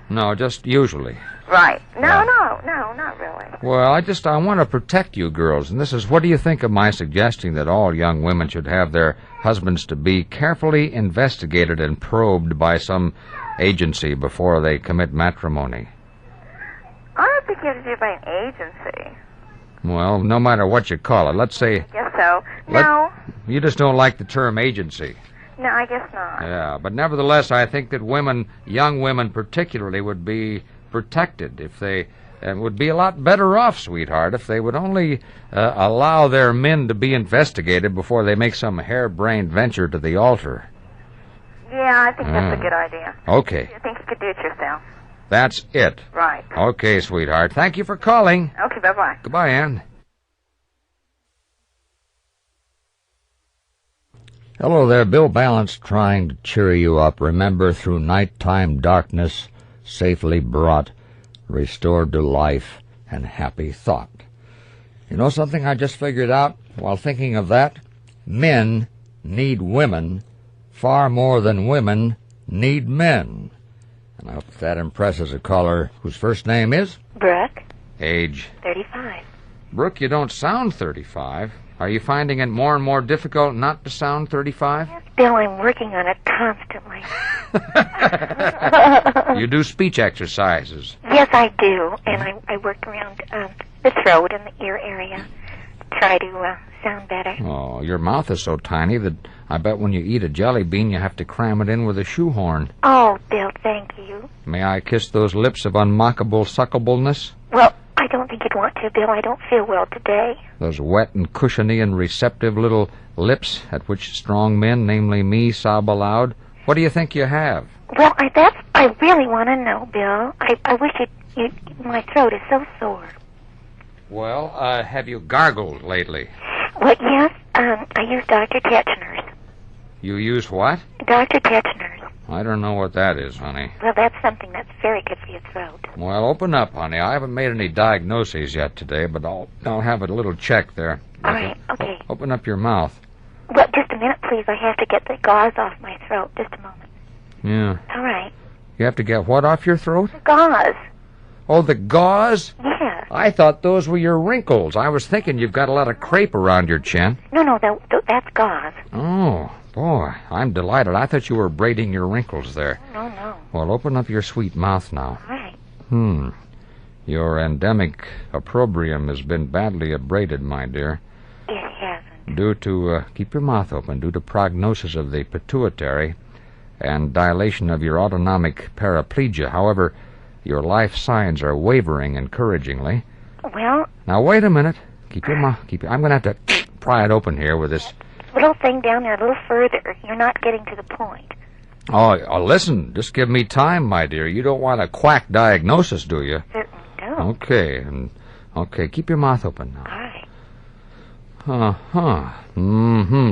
No, just usually. Right. No, not really. Well, I want to protect you girls, and what do you think of my suggesting that all young women should have their husbands to be carefully investigated and probed by some agency before they commit matrimony? I don't think you have to do it by an agency. Well, no matter what you call it, let's say... I guess so. No. You just don't like the term agency. No, I guess not. Yeah, but nevertheless, I think that young women particularly, would be protected if they... would be a lot better off, sweetheart, if they would only allow their men to be investigated before they make some harebrained venture to the altar. Yeah, I think that's a good idea. Okay. I think you could do it yourself. That's it. Right. Okay, sweetheart. Thank you for calling. Okay, bye-bye. Goodbye, Ann. Hello there, Bill Ballance trying to cheer you up. Remember, through nighttime darkness, safely brought, restored to life and happy thought. You know something I just figured out while thinking of that? Men need women far more than women need men. And I hope that impresses a caller whose first name is? Brooke. Age? 35. Brooke, you don't sound 35. Are you finding it more and more difficult not to sound 35? Yes, Bill, I'm working on it constantly. You do speech exercises. Yes, I do. And I work around the throat and the ear area to try to sound better. Oh, your mouth is so tiny that I bet when you eat a jelly bean you have to cram it in with a shoehorn. Oh, Bill, thank you. May I kiss those lips of unmockable suckableness? Well, I don't think you'd want to, Bill. I don't feel well today. Those wet and cushiony and receptive little lips at which strong men, namely me, sob aloud. What do you think you have? Well, I really want to know, Bill. I wish my throat is so sore. Well, have you gargled lately? Well, yes, I use Dr. Tetchner's. You use what? Dr. Tetchner's. I don't know what that is, honey. Well, that's something that's very good for your throat. Well, open up, honey. I haven't made any diagnoses yet today, but I'll have a little check there. All right, okay. Open up your mouth. Well, just a minute, please. I have to get the gauze off my throat. Just a moment. Yeah. All right. You have to get what off your throat? Gauze. Oh, the gauze? Yes. I thought those were your wrinkles. I was thinking you've got a lot of crepe around your chin. No, that's gauze. Oh, boy, I'm delighted. I thought you were braiding your wrinkles there. No. Well, open up your sweet mouth now. All right. Your endemic opprobrium has been badly abraded, my dear. It hasn't. Due to, keep your mouth open, due to prognosis of the pituitary and dilation of your autonomic paraplegia. However, your life signs are wavering encouragingly. Well... Now, wait a minute. Keep your mouth... I'm going to have to pry it open here with this... Little thing down there a little further. You're not getting to the point. Oh, listen. Just give me time, my dear. You don't want a quack diagnosis, do you? Certainly don't. Okay, keep your mouth open now. All right.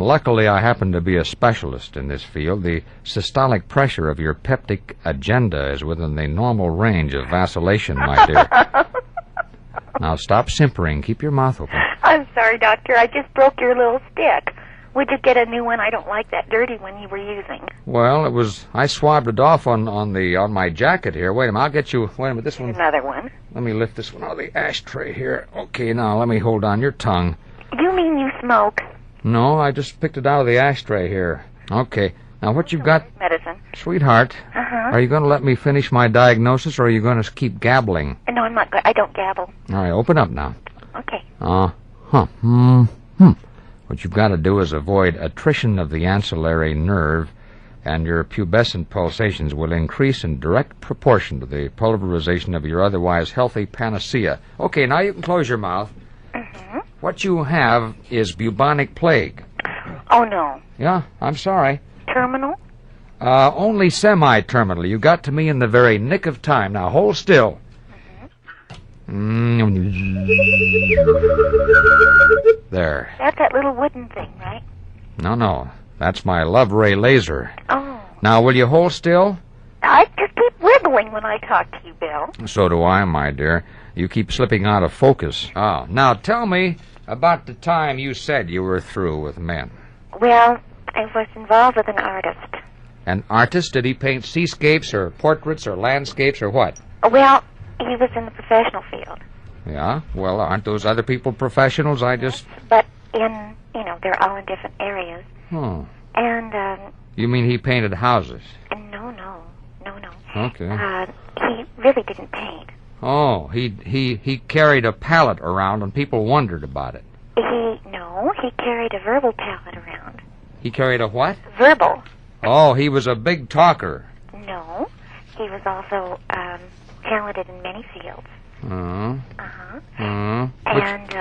Luckily, I happen to be a specialist in this field. The systolic pressure of your peptic agenda is within the normal range of vacillation, my dear. Now, stop simpering. Keep your mouth open. I'm sorry, Doctor. I just broke your little stick. Would you get a new one? I don't like that dirty one you were using. Well, I swabbed it off on my jacket here. Wait a minute, I'll get you... Wait a minute, this one... Another one. Let me lift this one out of the ashtray here. Okay, now, let me hold on your tongue. You mean you smoke? No, I just picked it out of the ashtray here. Okay. Now, what you've got... Medicine. Sweetheart, are you going to let me finish my diagnosis, or are you going to keep gabbling? No, I'm not. I don't gabble. All right, open up now. Okay. What you've got to do is avoid attrition of the ancillary nerve, and your pubescent pulsations will increase in direct proportion to the pulverization of your otherwise healthy panacea. Okay, now you can close your mouth. What you have is bubonic plague. Oh, no. Yeah, I'm sorry. Terminal? Only semi-terminal. You got to me in the very nick of time. Now, hold still. There. That's that little wooden thing, right? No. That's my Love Ray laser. Oh. Now, will you hold still? I just keep wiggling when I talk to you, Bill. So do I, my dear. You keep slipping out of focus. Oh, now tell me about the time you said you were through with men. Well, I was involved with an artist. An artist? Did he paint seascapes or portraits or landscapes or what? Well, he was in the professional field. Yeah? Well, aren't those other people professionals? But they're all in different areas. And, You mean he painted houses? No. Okay. He really didn't paint. Oh, he carried a palette around and people wondered about it. He carried a verbal palette around. He carried a what? Verbal. Oh, he was a big talker. No, he was also talented in many fields.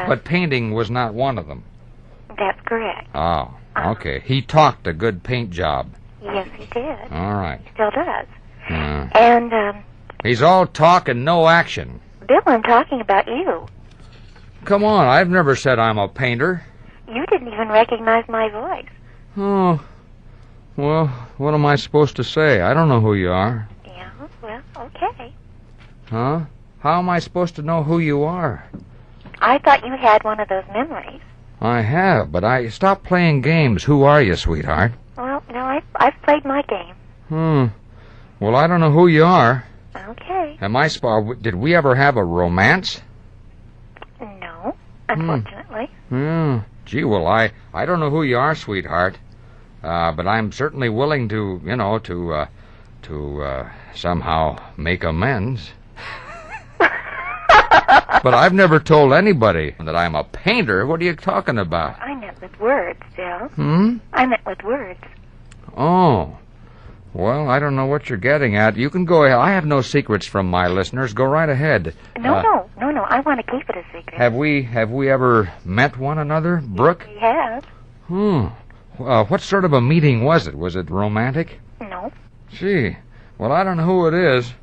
But painting was not one of them. That's correct. Oh, okay. He talked a good paint job. Yes, he did. All right. He still does. And, he's all talk and no action. Bill, I'm talking about you. Come on, I've never said I'm a painter. You didn't even recognize my voice. Oh, well, what am I supposed to say? I don't know who you are. Yeah, well, okay. Huh? How am I supposed to know who you are? I thought you had one of those memories. I have, but stopped playing games. Who are you, sweetheart? Well, no, I've played my game. Well, I don't know who you are. Okay. Did we ever have a romance? No. unfortunately. Gee, well, I don't know who you are, sweetheart, but I'm certainly willing to, to somehow make amends. But I've never told anybody that I'm a painter. What are you talking about? I meant with words, Bill. I meant with words. Oh. Well, I don't know what you're getting at. You can go ahead. I have no secrets from my listeners. Go right ahead. No. I want to keep it a secret. Have we ever met one another, Brooke? We have. What sort of a meeting was it? Was it romantic? No. Gee. Well, I don't know who it is.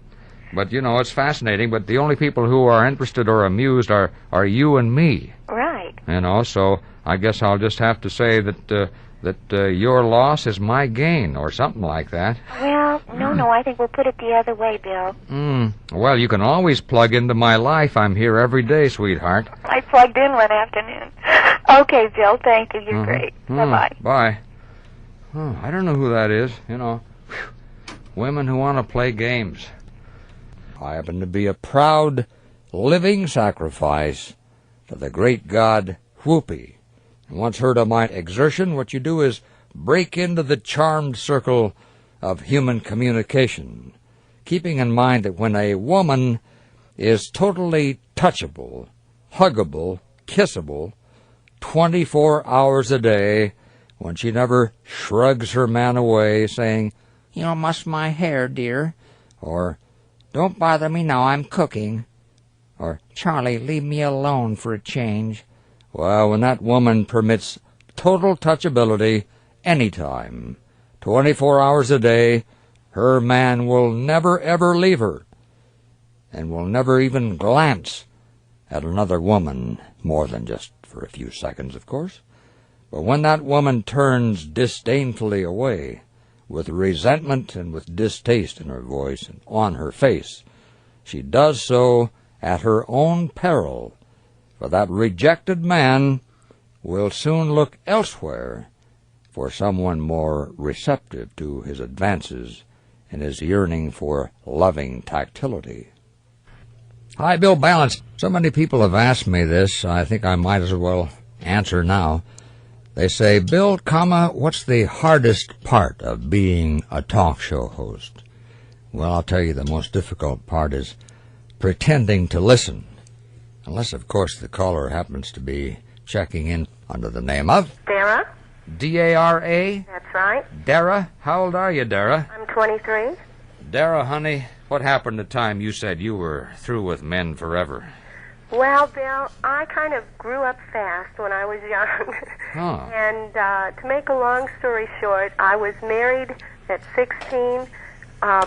But, it's fascinating. But the only people who are interested or amused are you and me. Right. So I guess I'll just have to say that your loss is my gain, or something like that. Well, no, I think we'll put it the other way, Bill. Well, you can always plug into my life. I'm here every day, sweetheart. I plugged in one afternoon. Okay, Bill, thank you. You're great. Bye-bye. Bye. I don't know who that is, Women who want to play games. I happen to be a proud, living sacrifice to the great god Whoopee. Once heard of my exertion, what you do is break into the charmed circle of human communication, keeping in mind that when a woman is totally touchable, huggable, kissable, 24 hours a day, when she never shrugs her man away, saying, "Muss my hair, dear," or "Don't bother me now, I'm cooking," or "Charlie, leave me alone for a change." Well, when that woman permits total touchability anytime, 24 hours a day, her man will never, ever leave her, and will never even glance at another woman, more than just for a few seconds, of course. But when that woman turns disdainfully away, with resentment and with distaste in her voice and on her face, she does so at her own peril, for that rejected man will soon look elsewhere for someone more receptive to his advances and his yearning for loving tactility. Hi, Bill Ballance. So many people have asked me this, I think I might as well answer now. They say, "Bill, what's the hardest part of being a talk show host?" Well, I'll tell you, the most difficult part is pretending to listen. Unless, of course, the caller happens to be checking in under the name of Dara. D-A-R-A? That's right. Dara? How old are you, Dara? I'm 23. Dara, honey, what happened the time you said you were through with men forever? Well, Bill, I kind of grew up fast when I was young. And to make a long story short, I was married at 16,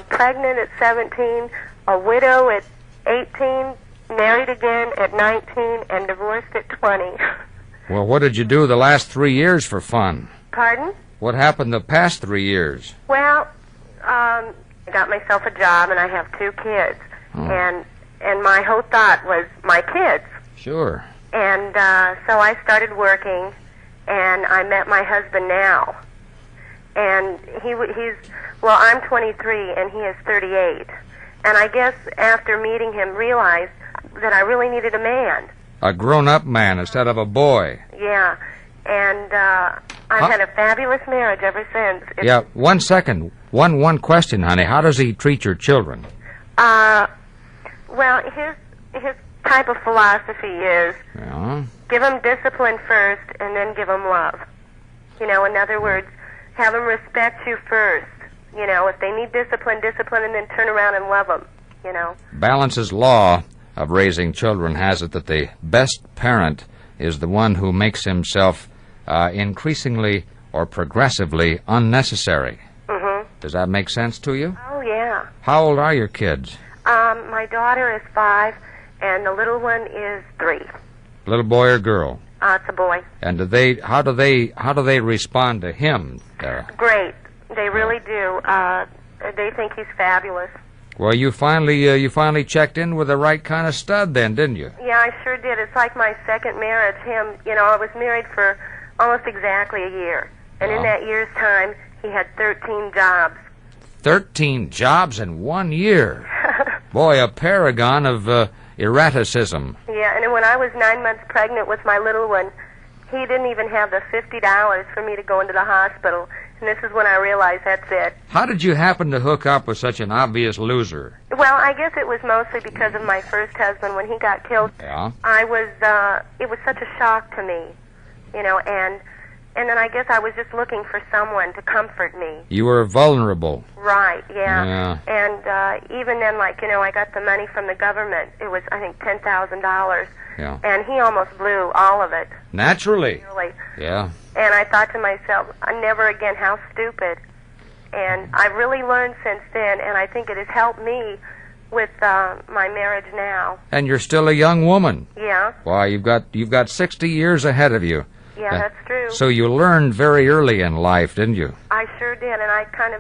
pregnant at 17, a widow at 18, married again at 19, and divorced at 20. Well, what did you do the last 3 years for fun? Pardon? What happened the past 3 years? Well, I got myself a job, and I have 2 kids. And my whole thought was my kids. Sure. And so I started working, and I met my husband now. And I'm 23, and he is 38. And I guess after meeting him, realized that I really needed a man. A grown-up man instead of a boy. Yeah. And I've had a fabulous marriage ever since. Yeah, 1 second. One question, honey. How does he treat your children? Well, his type of philosophy is give them discipline first and then give them love. In other words, have them respect you first. If they need discipline, and then turn around and love them, Balance's law of raising children has it that the best parent is the one who makes himself increasingly or progressively unnecessary. Mm-hmm. Does that make sense to you? Oh, yeah. How old are your kids? My daughter is 5, and the little one is 3. Little boy or girl? It's a boy. And how do they respond to him, Dara? Great. They really do. They think he's fabulous. Well, you finally checked in with the right kind of stud then, didn't you? Yeah, I sure did. It's like my second marriage. I was married for almost exactly a year. And in that year's time, he had 13 jobs. 13 jobs in 1 year? Boy, a paragon of erraticism. Yeah, and when I was 9 months pregnant with my little one, he didn't even have the $50 for me to go into the hospital. And this is when I realized that's it. How did you happen to hook up with such an obvious loser? Well, I guess it was mostly because of my first husband. When he got killed, Yeah. It was such a shock to me, and then I guess I was just looking for someone to comfort me. You were vulnerable. Right, yeah. Yeah. And even then, I got the money from the government. It was, I think, $10,000. Yeah. And he almost blew all of it. Naturally. Really. Yeah. And I thought to myself, never again, how stupid. And I've really learned since then, and I think it has helped me with my marriage now. And you're still a young woman. Yeah. Why, you've got 60 years ahead of you. Yeah, that's true. So you learned very early in life, didn't you? I sure did, and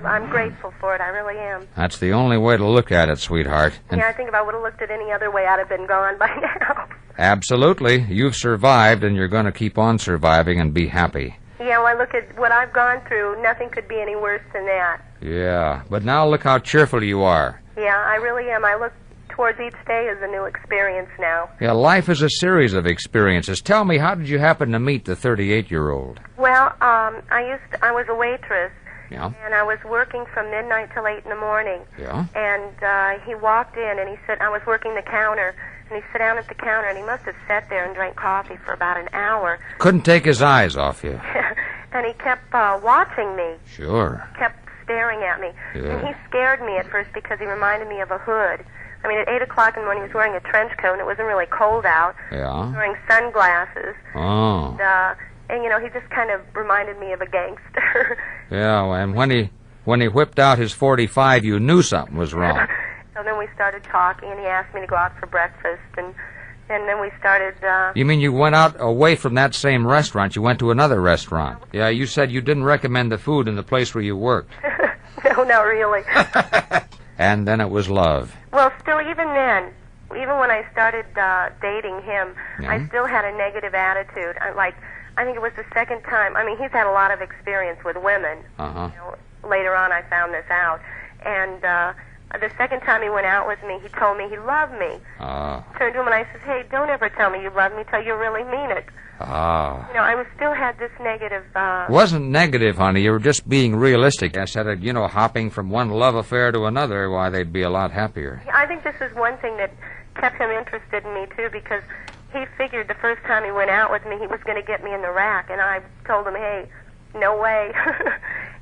I'm grateful for it. I really am. That's the only way to look at it, sweetheart. And yeah, I think if I would have looked at any other way, I'd have been gone by now. absolutely. You've survived, and you're going to keep on surviving and be happy. Yeah, well, I look at what I've gone through. Nothing could be any worse than that. Yeah, but now look how cheerful you are. Yeah, I really am. I look towards each day as a new experience now. Yeah, life is a series of experiences. Tell me, how did you happen to meet the 38-year-old? Well, I was a waitress. Yeah. And I was working from midnight till 8 in the morning. Yeah. And he walked in and he said, I was working the counter, and he sat down at the counter, and he must have sat there and drank coffee for about an hour. Couldn't take his eyes off you. And he kept watching me. Sure. Kept staring at me. Yeah. And he scared me at first because he reminded me of a hood. I mean, at 8 o'clock in the morning, he was wearing a trench coat, and it wasn't really cold out. Yeah. He was wearing sunglasses. Oh. And he just kind of reminded me of a gangster. Yeah, and when he whipped out his .45, you knew something was wrong. So then we started talking, and he asked me to go out for breakfast, and then we started... You mean you went out away from that same restaurant? You went to another restaurant? Yeah, you said you didn't recommend the food in the place where you worked. No, not really. And then it was love. Well, still, even then, even when I started dating him, Yeah. I still had a negative attitude. I think it was the second time. I mean, he's had a lot of experience with women. Uh-huh. Later on, I found this out. And the second time he went out with me, he told me he loved me. Turned to him and I said, hey, don't ever tell me you love me till you really mean it. I still had this negative... Wasn't negative, honey. You were just being realistic. Instead of, hopping from one love affair to another, why, they'd be a lot happier. I think this is one thing that kept him interested in me, too, because he figured the first time he went out with me, he was going to get me in the rack, and I told him, hey, no way.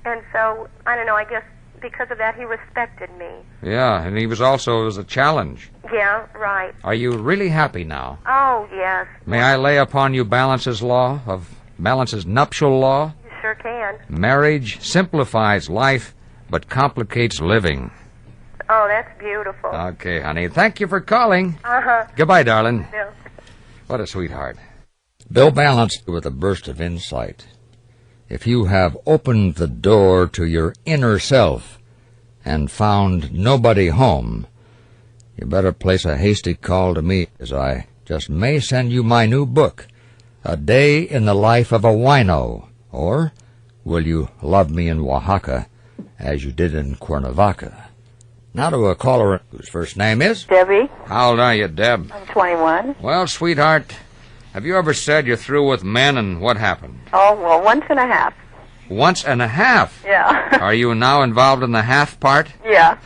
And so, I don't know, I guess because of that, he respected me. Yeah, and it was a challenge. Yeah, right. Are you really happy now? Oh, yes. May I lay upon you Balance's nuptial law? You sure can. Marriage simplifies life, but complicates living. Oh, that's beautiful. Okay, honey. Thank you for calling. Uh-huh. Goodbye, darling. Yeah. What a sweetheart. Bill Ballance with a burst of insight. If you have opened the door to your inner self and found nobody home, you better place a hasty call to me, as I just may send you my new book, A Day in the Life of a Wino, or Will You Love Me in Oaxaca, as you did in Cuernavaca. Now to a caller whose first name is... Debbie. How old are you, Deb? I'm 21. Well, sweetheart, have you ever said you're through with men, and what happened? Oh, well, once and a half. Once and a half? Yeah. Are you now involved in the half part? Yeah.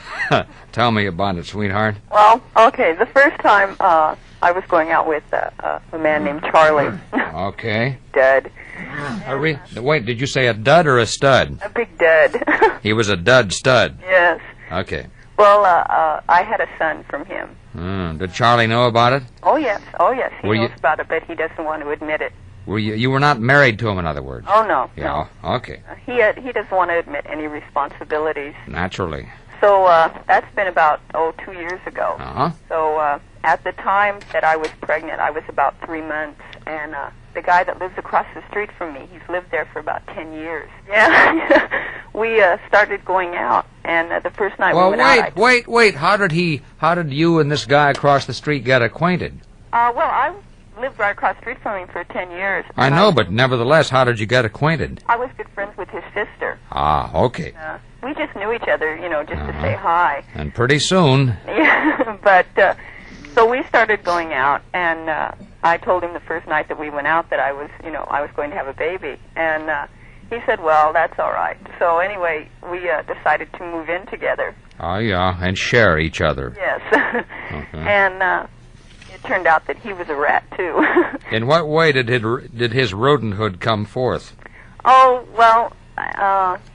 Tell me about it, sweetheart. Well, okay, the first time I was going out with a man named Charlie. Okay. Dud. Wait, did you say a dud or a stud? A big dud. He was a dud stud. Yes. Okay. Well, I had a son from him. Did Charlie know about it? Oh, yes. He Were knows you- about it, but he doesn't want to admit it. You were not married to him, in other words? Oh, no. Yeah, okay. He doesn't want to admit any responsibilities. Naturally. So that's been about, 2 years ago. Uh-huh. So at the time that I was pregnant, I was about 3 months, and the guy that lives across the street from me, he's lived there for about 10 years. Yeah. We started going out, and the first night we went out... Wait. How did you and this guy across the street get acquainted? Well, I lived right across the street from him for 10 years. I know, but nevertheless, how did you get acquainted? I was good friends with his sister. Ah, okay. We just knew each other, just to say hi. And pretty soon... Yeah, but So we started going out, and I told him the first night that we went out that I was going to have a baby, and he said, well, that's all right. So anyway, we decided to move in together. Oh, yeah, and share each other. Yes. Okay. And it turned out that he was a rat, too. In what way did his rodenthood come forth? Oh, well,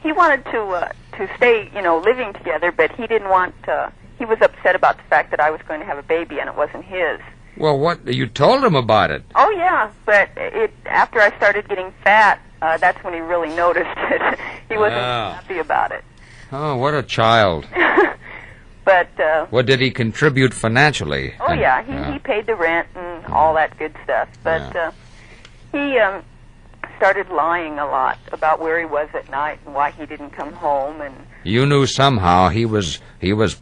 he wanted to stay, living together, but he didn't want he was upset about the fact that I was going to have a baby and it wasn't his. Well, what, you told him about it? Oh, yeah, but after I started getting fat, that's when he really noticed it. He wasn't happy about it. Oh, what a child. But what did he contribute financially? Oh, yeah, he paid the rent and all that good stuff. But he started lying a lot about where he was at night and why he didn't come home. And you knew somehow he was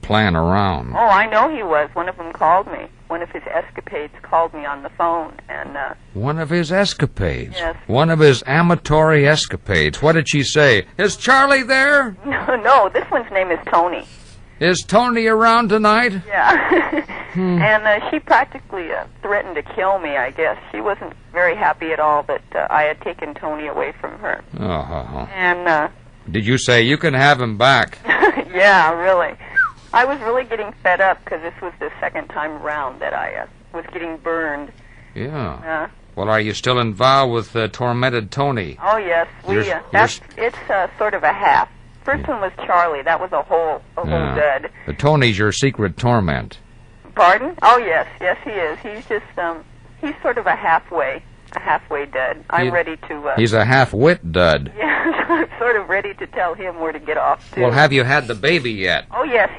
playing around. Oh, I know he was. One of them called me. One of his escapades called me on the phone, and one of his escapades. Yes. One of his amatory escapades. What did she say? Is Charlie there? No, this one's name is Tony. Is Tony around tonight? Yeah. And she practically threatened to kill me, I guess. She wasn't very happy at all that I had taken Tony away from her. Oh. And did you say you can have him back? Yeah, really. I was really getting fed up because this was the second time around that I was getting burned. Yeah. Well, are you still involved with tormented Tony? Oh, yes. It's sort of a half. First one was Charlie. That was a whole dud. The Tony's your secret torment. Pardon? Oh, yes, he is. He's just he's sort of a halfway dud. I'm ready to. He's a half-wit dud. Yes, I'm sort of ready to tell him where to get off to. Well, have you had the baby yet? Oh, yes,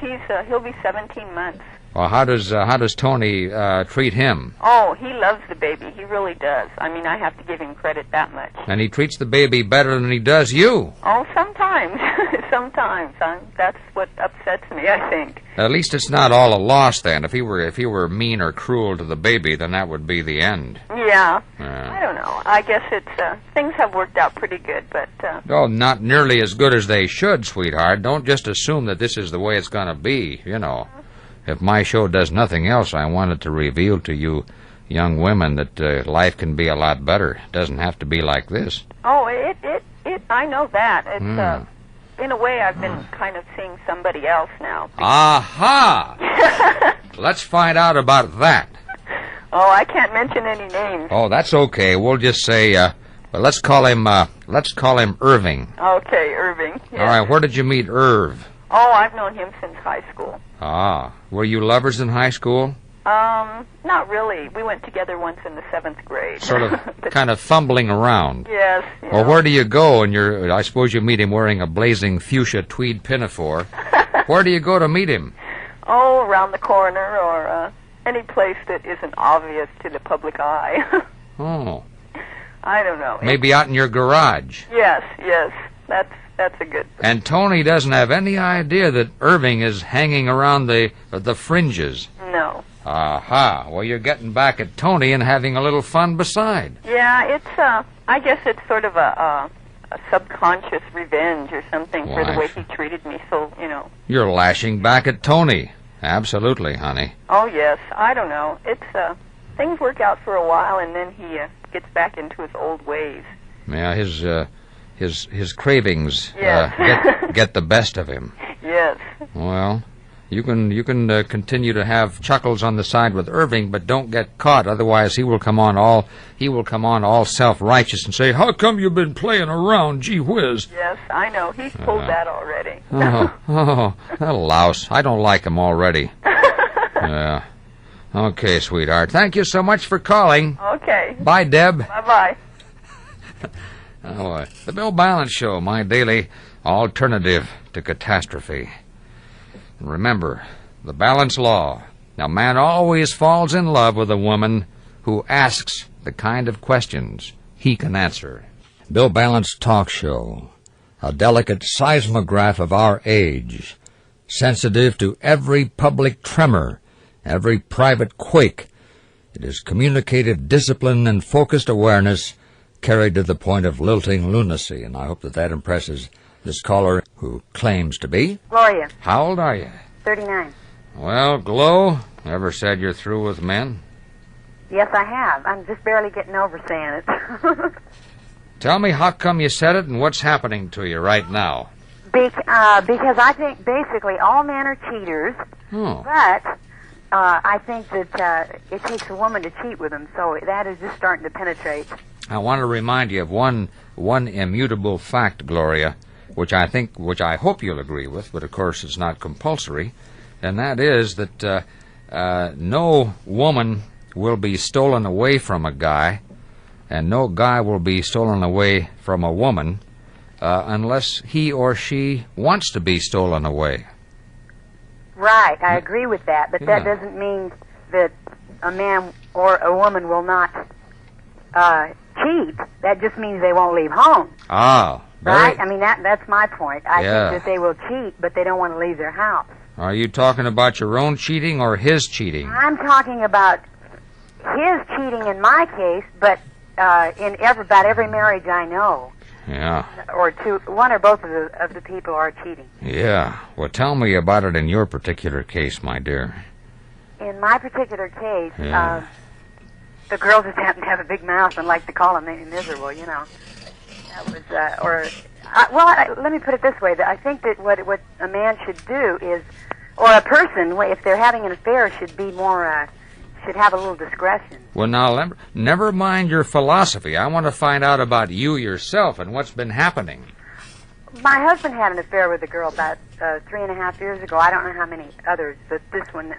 he'll be 17 months. Well, how does Tony treat him? Oh, he loves the baby. He really does. I mean, I have to give him credit that much. And he treats the baby better than he does you? Oh, sometimes. Sometimes. That's what upsets me, I think. At least it's not all a loss, then. If he were mean or cruel to the baby, then that would be the end. Yeah. I don't know. I guess it's things have worked out pretty good, but... Oh, not nearly as good as they should, sweetheart. Don't just assume that this is the way it's going to be, If my show does nothing else, I wanted to reveal to you young women that life can be a lot better. It doesn't have to be like this. Oh, I know that. It's, in a way, I've been kind of seeing somebody else now. Aha! Let's find out about that. Oh, I can't mention any names. Oh, that's okay. We'll just say, well, let's call him Irving. Okay, Irving. Yes. All right, where did you meet Irv? Oh, I've known him since high school. Ah, were you lovers in high school? Not really. We went together once in the 7th grade. Sort of, kind of fumbling around. Yes. Well, where do you go? And I suppose you meet him wearing a blazing fuchsia tweed pinafore. Where do you go to meet him? Oh, around the corner or any place that isn't obvious to the public eye. Oh. I don't know. Maybe out in your garage. Yes. That's a good thing. And Tony doesn't have any idea that Irving is hanging around the fringes. No. Aha. Well, you're getting back at Tony and having a little fun beside. Yeah, it's, I guess it's sort of a subconscious revenge or something for the way he treated me, so, You're lashing back at Tony. Absolutely, honey. Oh, yes. I don't know. It's, things work out for a while, and then he gets back into his old ways. Yeah, his cravings get the best of him. Yes. Well, you can continue to have chuckles on the side with Irving, but don't get caught. Otherwise, he will come on all self-righteous and say, "How come you've been playing around? Gee whiz!" Yes, I know. He's pulled that already. That louse! I don't like him already. Yeah. Okay, sweetheart. Thank you so much for calling. Okay. Bye, Deb. Bye-bye. The Bill Ballance Show, my daily alternative to catastrophe. And remember, the balance law. Now, man always falls in love with a woman who asks the kind of questions he can answer. Bill Ballance Talk Show, a delicate seismograph of our age, sensitive to every public tremor, every private quake. It is communicative discipline and focused awareness carried to the point of lilting lunacy, and I hope that impresses this caller who claims to be... Gloria. How old are you? 39. Well, Glow, ever said you're through with men? Yes, I have. I'm just barely getting over saying it. Tell me how come you said it and what's happening to you right now. Because I think basically all men are cheaters, but I think that it takes a woman to cheat with them, so that is just starting to penetrate. I want to remind you of one immutable fact, Gloria, which I hope you'll agree with, but of course it's not compulsory, and that is that no woman will be stolen away from a guy, and no guy will be stolen away from a woman unless he or she wants to be stolen away. Right, I agree with that, but that doesn't mean that a man or a woman will not cheat. That just means they won't leave home. Ah, right? I mean, that's my point. I think that they will cheat, but they don't want to leave their house. Are you talking about your own cheating or his cheating? I'm talking about his cheating in my case, but in about every marriage I know. Yeah. Or one or both of the people are cheating. Yeah. Well, tell me about it in your particular case, my dear. In my particular case, the girl just happened to have a big mouth and liked to call him miserable, you know. That was, let me put it this way. I think that what a man should do is, or a person, if they're having an affair, should be more, should have a little discretion. Well, now, never mind your philosophy. I want to find out about you yourself and what's been happening. My husband had an affair with a girl about 3.5 years ago. I don't know how many others, but this one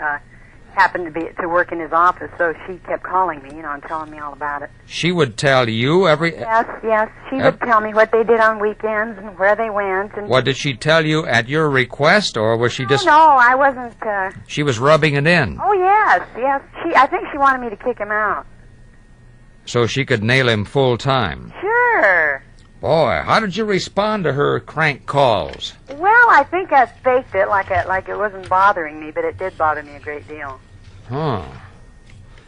happened to work in his office, so she kept calling me, and telling me all about it. She would tell you every... Yes, she would tell me what they did on weekends and where they went. And what, did she tell you at your request, or was she just... No, I wasn't... She was rubbing it in. Oh, yes. I think she wanted me to kick him out. So she could nail him full time? Sure. Boy, how did you respond to her crank calls? Well, I think I faked it like it wasn't bothering me, but it did bother me a great deal. Huh.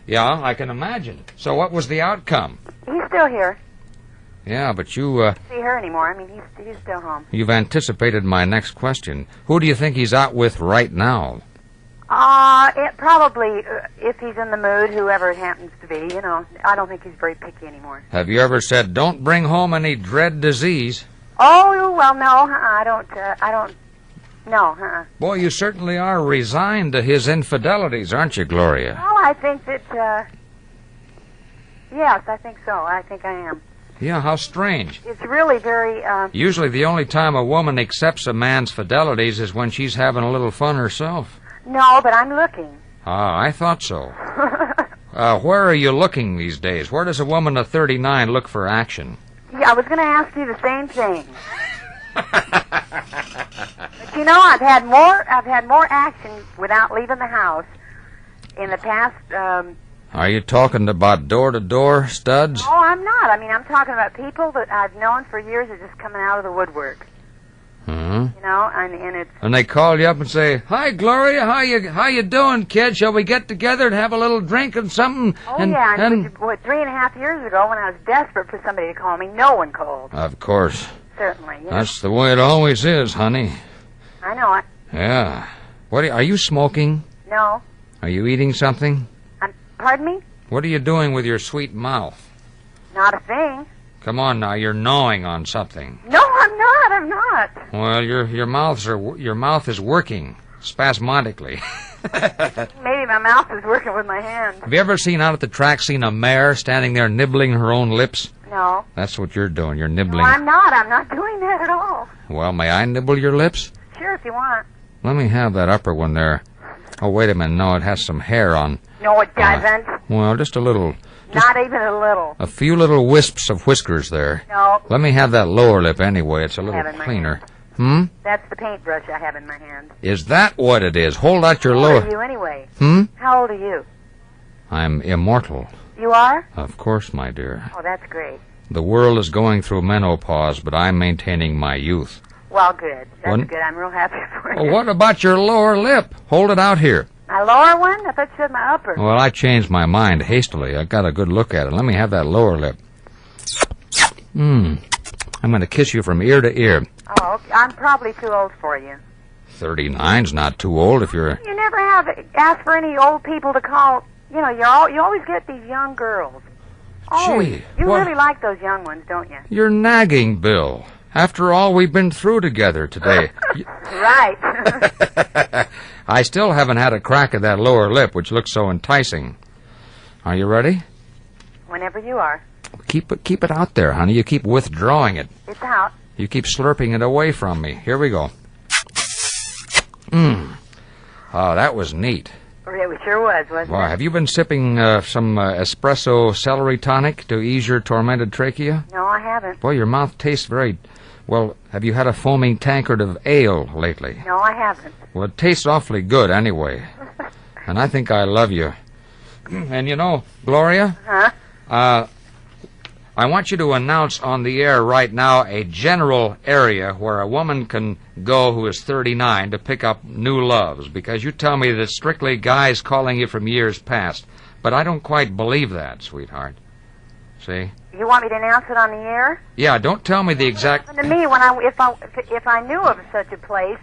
Yeah, I can imagine. So what was the outcome? He's still here. Yeah, but you... see her anymore. I mean, he's still home. You've anticipated my next question. Who do you think he's out with right now? It probably, if he's in the mood, whoever it happens to be, I don't think he's very picky anymore. Have you ever said, don't bring home any dread disease? Oh, well, no, I don't, no, Boy, you certainly are resigned to his infidelities, aren't you, Gloria? Well, I think that, yes, I think so. I think I am. Yeah, how strange. It's really very, Usually the only time a woman accepts a man's fidelities is when she's having a little fun herself. No, but I'm looking. Ah, I thought so. Where are you looking these days? Where does a woman of 39 look for action? Yeah, I was going to ask you the same thing. But I've had more action without leaving the house in the past. Are you talking about door-to-door studs? Oh, I'm not. I mean, I'm talking about people that I've known for years are just coming out of the woodwork. And it's... And they call you up and say, "Hi, Gloria, how you doing, kid? Shall we get together and have a little drink and something?" Oh, and 3.5 years ago, when I was desperate for somebody to call me, no one called. Of course. Certainly, yes. That's the way it always is, honey. I know it. Yeah. Are you smoking? No. Are you eating something? Pardon me? What are you doing with your sweet mouth? Not a thing. Come on now, you're gnawing on something. No, I'm not. Well, your mouth is working spasmodically. Maybe my mouth is working with my hand. Have you ever seen out at the track a mare standing there nibbling her own lips? No. That's what you're doing. You're nibbling. No, I'm not. I'm not doing that at all. Well, may I nibble your lips? Sure, if you want. Let me have that upper one there. Oh, wait a minute. No, it has some hair on. No, it doesn't. Well, just a little. Not even a little. A few little wisps of whiskers there. No. Let me have that lower lip anyway. It's a little cleaner. That's the paintbrush I have in my hand. Is that what it is? Hold out your lower... How old are you anyway? How old are you? I'm immortal. You are? Of course, my dear. Oh, that's great. The world is going through menopause, but I'm maintaining my youth. Well, good. That's good. I'm real happy for you. Well, what about your lower lip? Hold it out here. My lower one? I thought you said my upper. Well, I changed my mind hastily. I got a good look at it. Let me have that lower lip. I'm going to kiss you from ear to ear. Oh, okay. I'm probably too old for you. 39's not too old if you're... You never have asked for any old people to call. You know, you always get these young girls. Always. Gee, you what? really like those young ones, don't you? You're nagging, Bill. After all we've been through together today. Right. I still haven't had a crack at that lower lip, which looks so enticing. Are you ready? Whenever you are. Keep it out there, honey. You keep withdrawing it. It's out. You keep slurping it away from me. Here we go. Oh, that was neat. It sure was, wasn't Well, it? have you been sipping some espresso celery tonic to ease your tormented trachea? No, I haven't. Boy, your mouth tastes very... Well, have you had a foaming tankard of ale lately? No, I haven't. Well, it tastes awfully good anyway. And I think I love you. And you know, Gloria? Huh? I want you to announce on the air right now a general area where a woman can go who is 39 to pick up new loves, because you tell me that it's strictly guys calling you from years past. But I don't quite believe that, sweetheart. See? You want me to announce it on the air? Yeah, don't tell me the exact... To me, if I knew of such a place...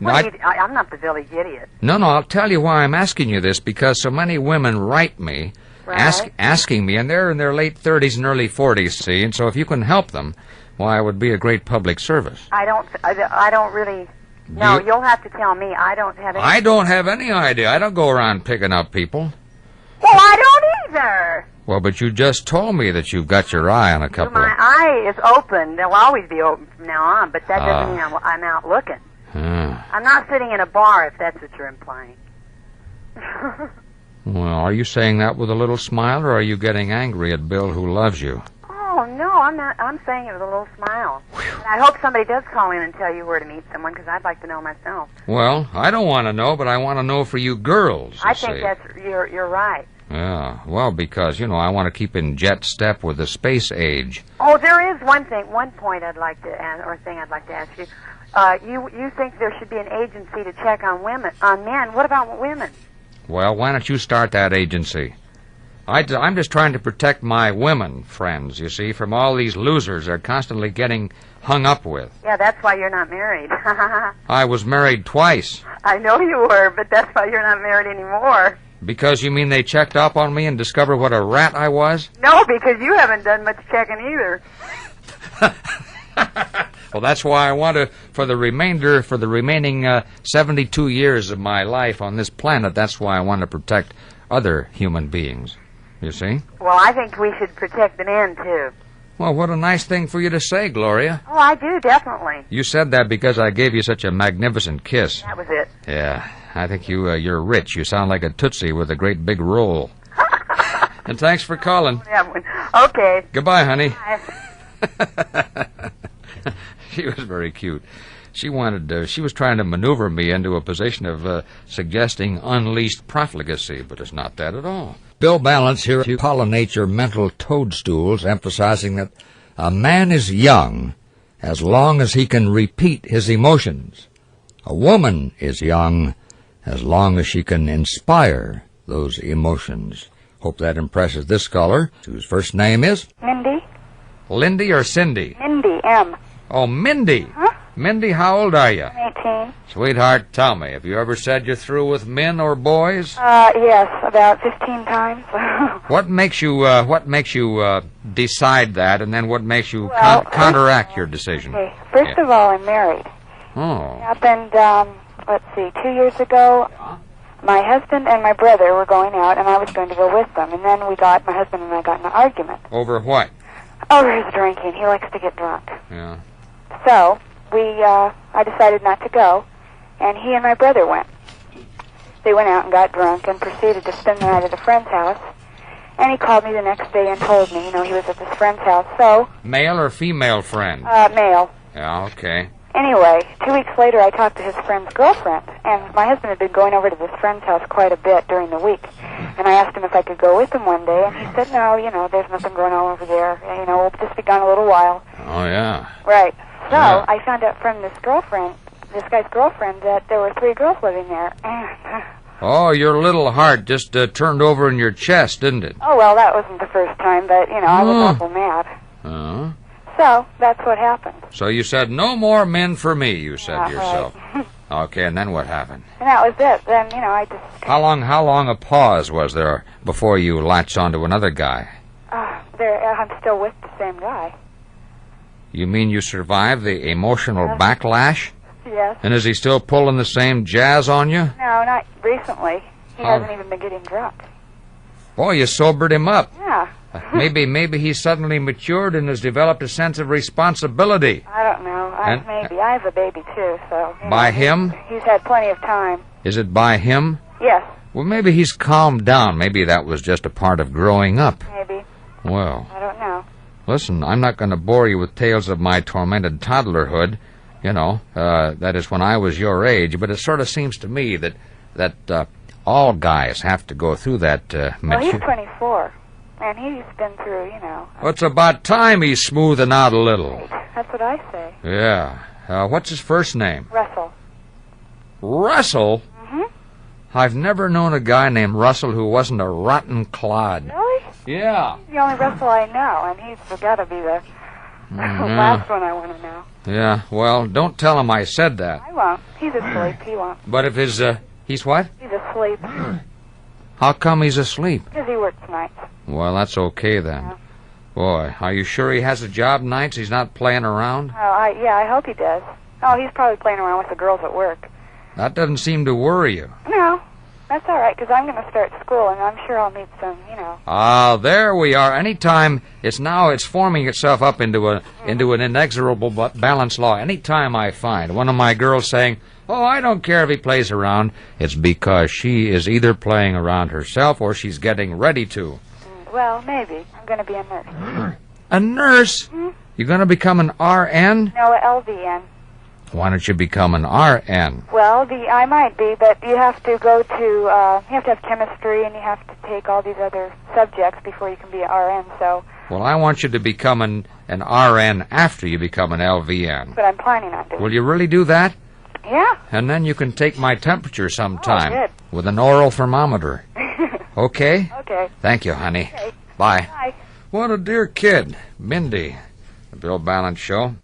No, I'm not the village idiot. No, I'll tell you why I'm asking you this, because so many women write me... Right. Asking me, and they're in their late 30s and early 40s, see, and so if you can help them, why, it would be a great public service. I don't really... No, you'll have to tell me. I don't have any... I don't have any idea. I don't go around picking up people. Well, I don't either. Well, but you just told me that you've got your eye on a couple My eye is open. They'll always be open from now on, but that doesn't mean I'm out looking. I'm not sitting in a bar, if that's what you're implying. Well, are you saying that with a little smile, or are you getting angry at Bill who loves you? Oh, no, I'm not. I'm saying it with a little smile. And I hope somebody does call in and tell you where to meet someone, because I'd like to know myself. Well, I don't want to know, but I want to know for you girls, I think you're right. Yeah, well, because, you know, I want to keep in jet step with the space age. Oh, there is one point I'd like to ask, or thing I'd like to ask you. You think there should be an agency to check on men. What about women? Well, why don't you start that agency? I'm just trying to protect my women friends, you see, from all these losers they're constantly getting hung up with. Yeah, that's why you're not married. I was married twice. I know you were, but that's why you're not married anymore. Because you mean they checked up on me and discovered what a rat I was? No, because you haven't done much checking either. Well, that's why I want to, for the remaining 72 years of my life on this planet, that's why I want to protect other human beings. You see? Well, I think we should protect the men, too. Well, what a nice thing for you to say, Gloria. Oh, I do, definitely. You said that because I gave you such a magnificent kiss. That was it. Yeah, I think you're rich. You sound like a Tootsie with a great big roll. And thanks for calling. Okay. Goodbye, honey. Bye. She was very cute. She was trying to maneuver me into a position of suggesting unleashed profligacy, but it's not that at all. Bill Ballance here to pollinate your mental toadstools, emphasizing that a man is young as long as he can repeat his emotions. A woman is young as long as she can inspire those emotions. Hope that impresses this caller, whose first name is? Mindy. Lindy or Cindy? Mindy, M. Oh, Mindy. Huh? Mindy, how old are you? 18. Sweetheart, tell me, have you ever said you're through with men or boys? Yes, about 15 times. What makes you decide that, and then what makes you counteract your decision? Okay. First of all, I'm married. Oh. It happened, 2 years ago. My husband and my brother were going out, and I was going to go with them. And then my husband and I got in an argument. Over what? Over his drinking. He likes to get drunk. Yeah. So, I decided not to go, and he and my brother went. They went out and got drunk and proceeded to spend the night at a friend's house. And he called me the next day and told me, he was at this friend's house. So... Male or female friend? Male. Yeah, okay. Anyway, 2 weeks later, I talked to his friend's girlfriend, and my husband had been going over to this friend's house quite a bit during the week. And I asked him if I could go with him one day, and he said, no, there's nothing going on over there. We'll just be gone a little while. Oh, yeah. Right. So, yeah. I found out from this guy's girlfriend, that there were 3 girls living there. Oh, your little heart just turned over in your chest, didn't it? Oh, well, that wasn't the first time, but, I was awful mad. So, that's what happened. So you said, no more men for me, you said to yourself. Right. Okay, and then what happened? And that was it. Then, you know, I just... How long a pause was there before you latched onto another guy? I'm still with the same guy. You mean you survived the emotional backlash? Yes. And is he still pulling the same jazz on you? No, not recently. He hasn't even been getting drunk. Boy, you sobered him up. Yeah. Maybe he's suddenly matured and has developed a sense of responsibility. I don't know. Maybe. I have a baby, too, so... By him? He's had plenty of time. Is it by him? Yes. Well, maybe he's calmed down. Maybe that was just a part of growing up. Maybe. Well... I don't know. Listen, I'm not going to bore you with tales of my tormented toddlerhood. You know, that is when I was your age, but it sort of seems to me that all guys have to go through that... Well, he's 24. And he's been through, you know... Well, it's about time he's smoothing out a little. That's what I say. Yeah. What's his first name? Russell. Russell? Mm-hmm. I've never known a guy named Russell who wasn't a rotten clod. Really? Yeah. He's the only Russell I know, and he's got to be the last one I want to know. Yeah, well, don't tell him I said that. I won't. He's asleep. He won't. But if he's what? He's asleep. How come he's asleep? Because he works nights. Well, that's okay then. Yeah. Boy, are you sure he has a job nights? He's not playing around? Oh, I hope he does. Oh, he's probably playing around with the girls at work. That doesn't seem to worry you. No, that's all right, because I'm going to start school, and I'm sure I'll need some, you know. Ah, there we are. Anytime it's forming itself up into an inexorable balance law. Anytime I find one of my girls saying, "Oh, I don't care if he plays around," it's because she is either playing around herself or she's getting ready to. Well, maybe. I'm going to be a nurse. A nurse? Mm-hmm. You're going to become an RN? No, a LVN. Why don't you become an RN? Well, I might be, but you have to go to, you have to have chemistry, and you have to take all these other subjects before you can be an RN, so... Well, I want you to become an RN after you become an LVN. But I'm planning on doing. Will you really do that? Yeah. And then you can take my temperature sometime. Oh, good. With an oral thermometer. Okay? Okay. Thank you, honey. Okay. Bye. Bye. What a dear kid. Mindy. The Bill Ballance Show.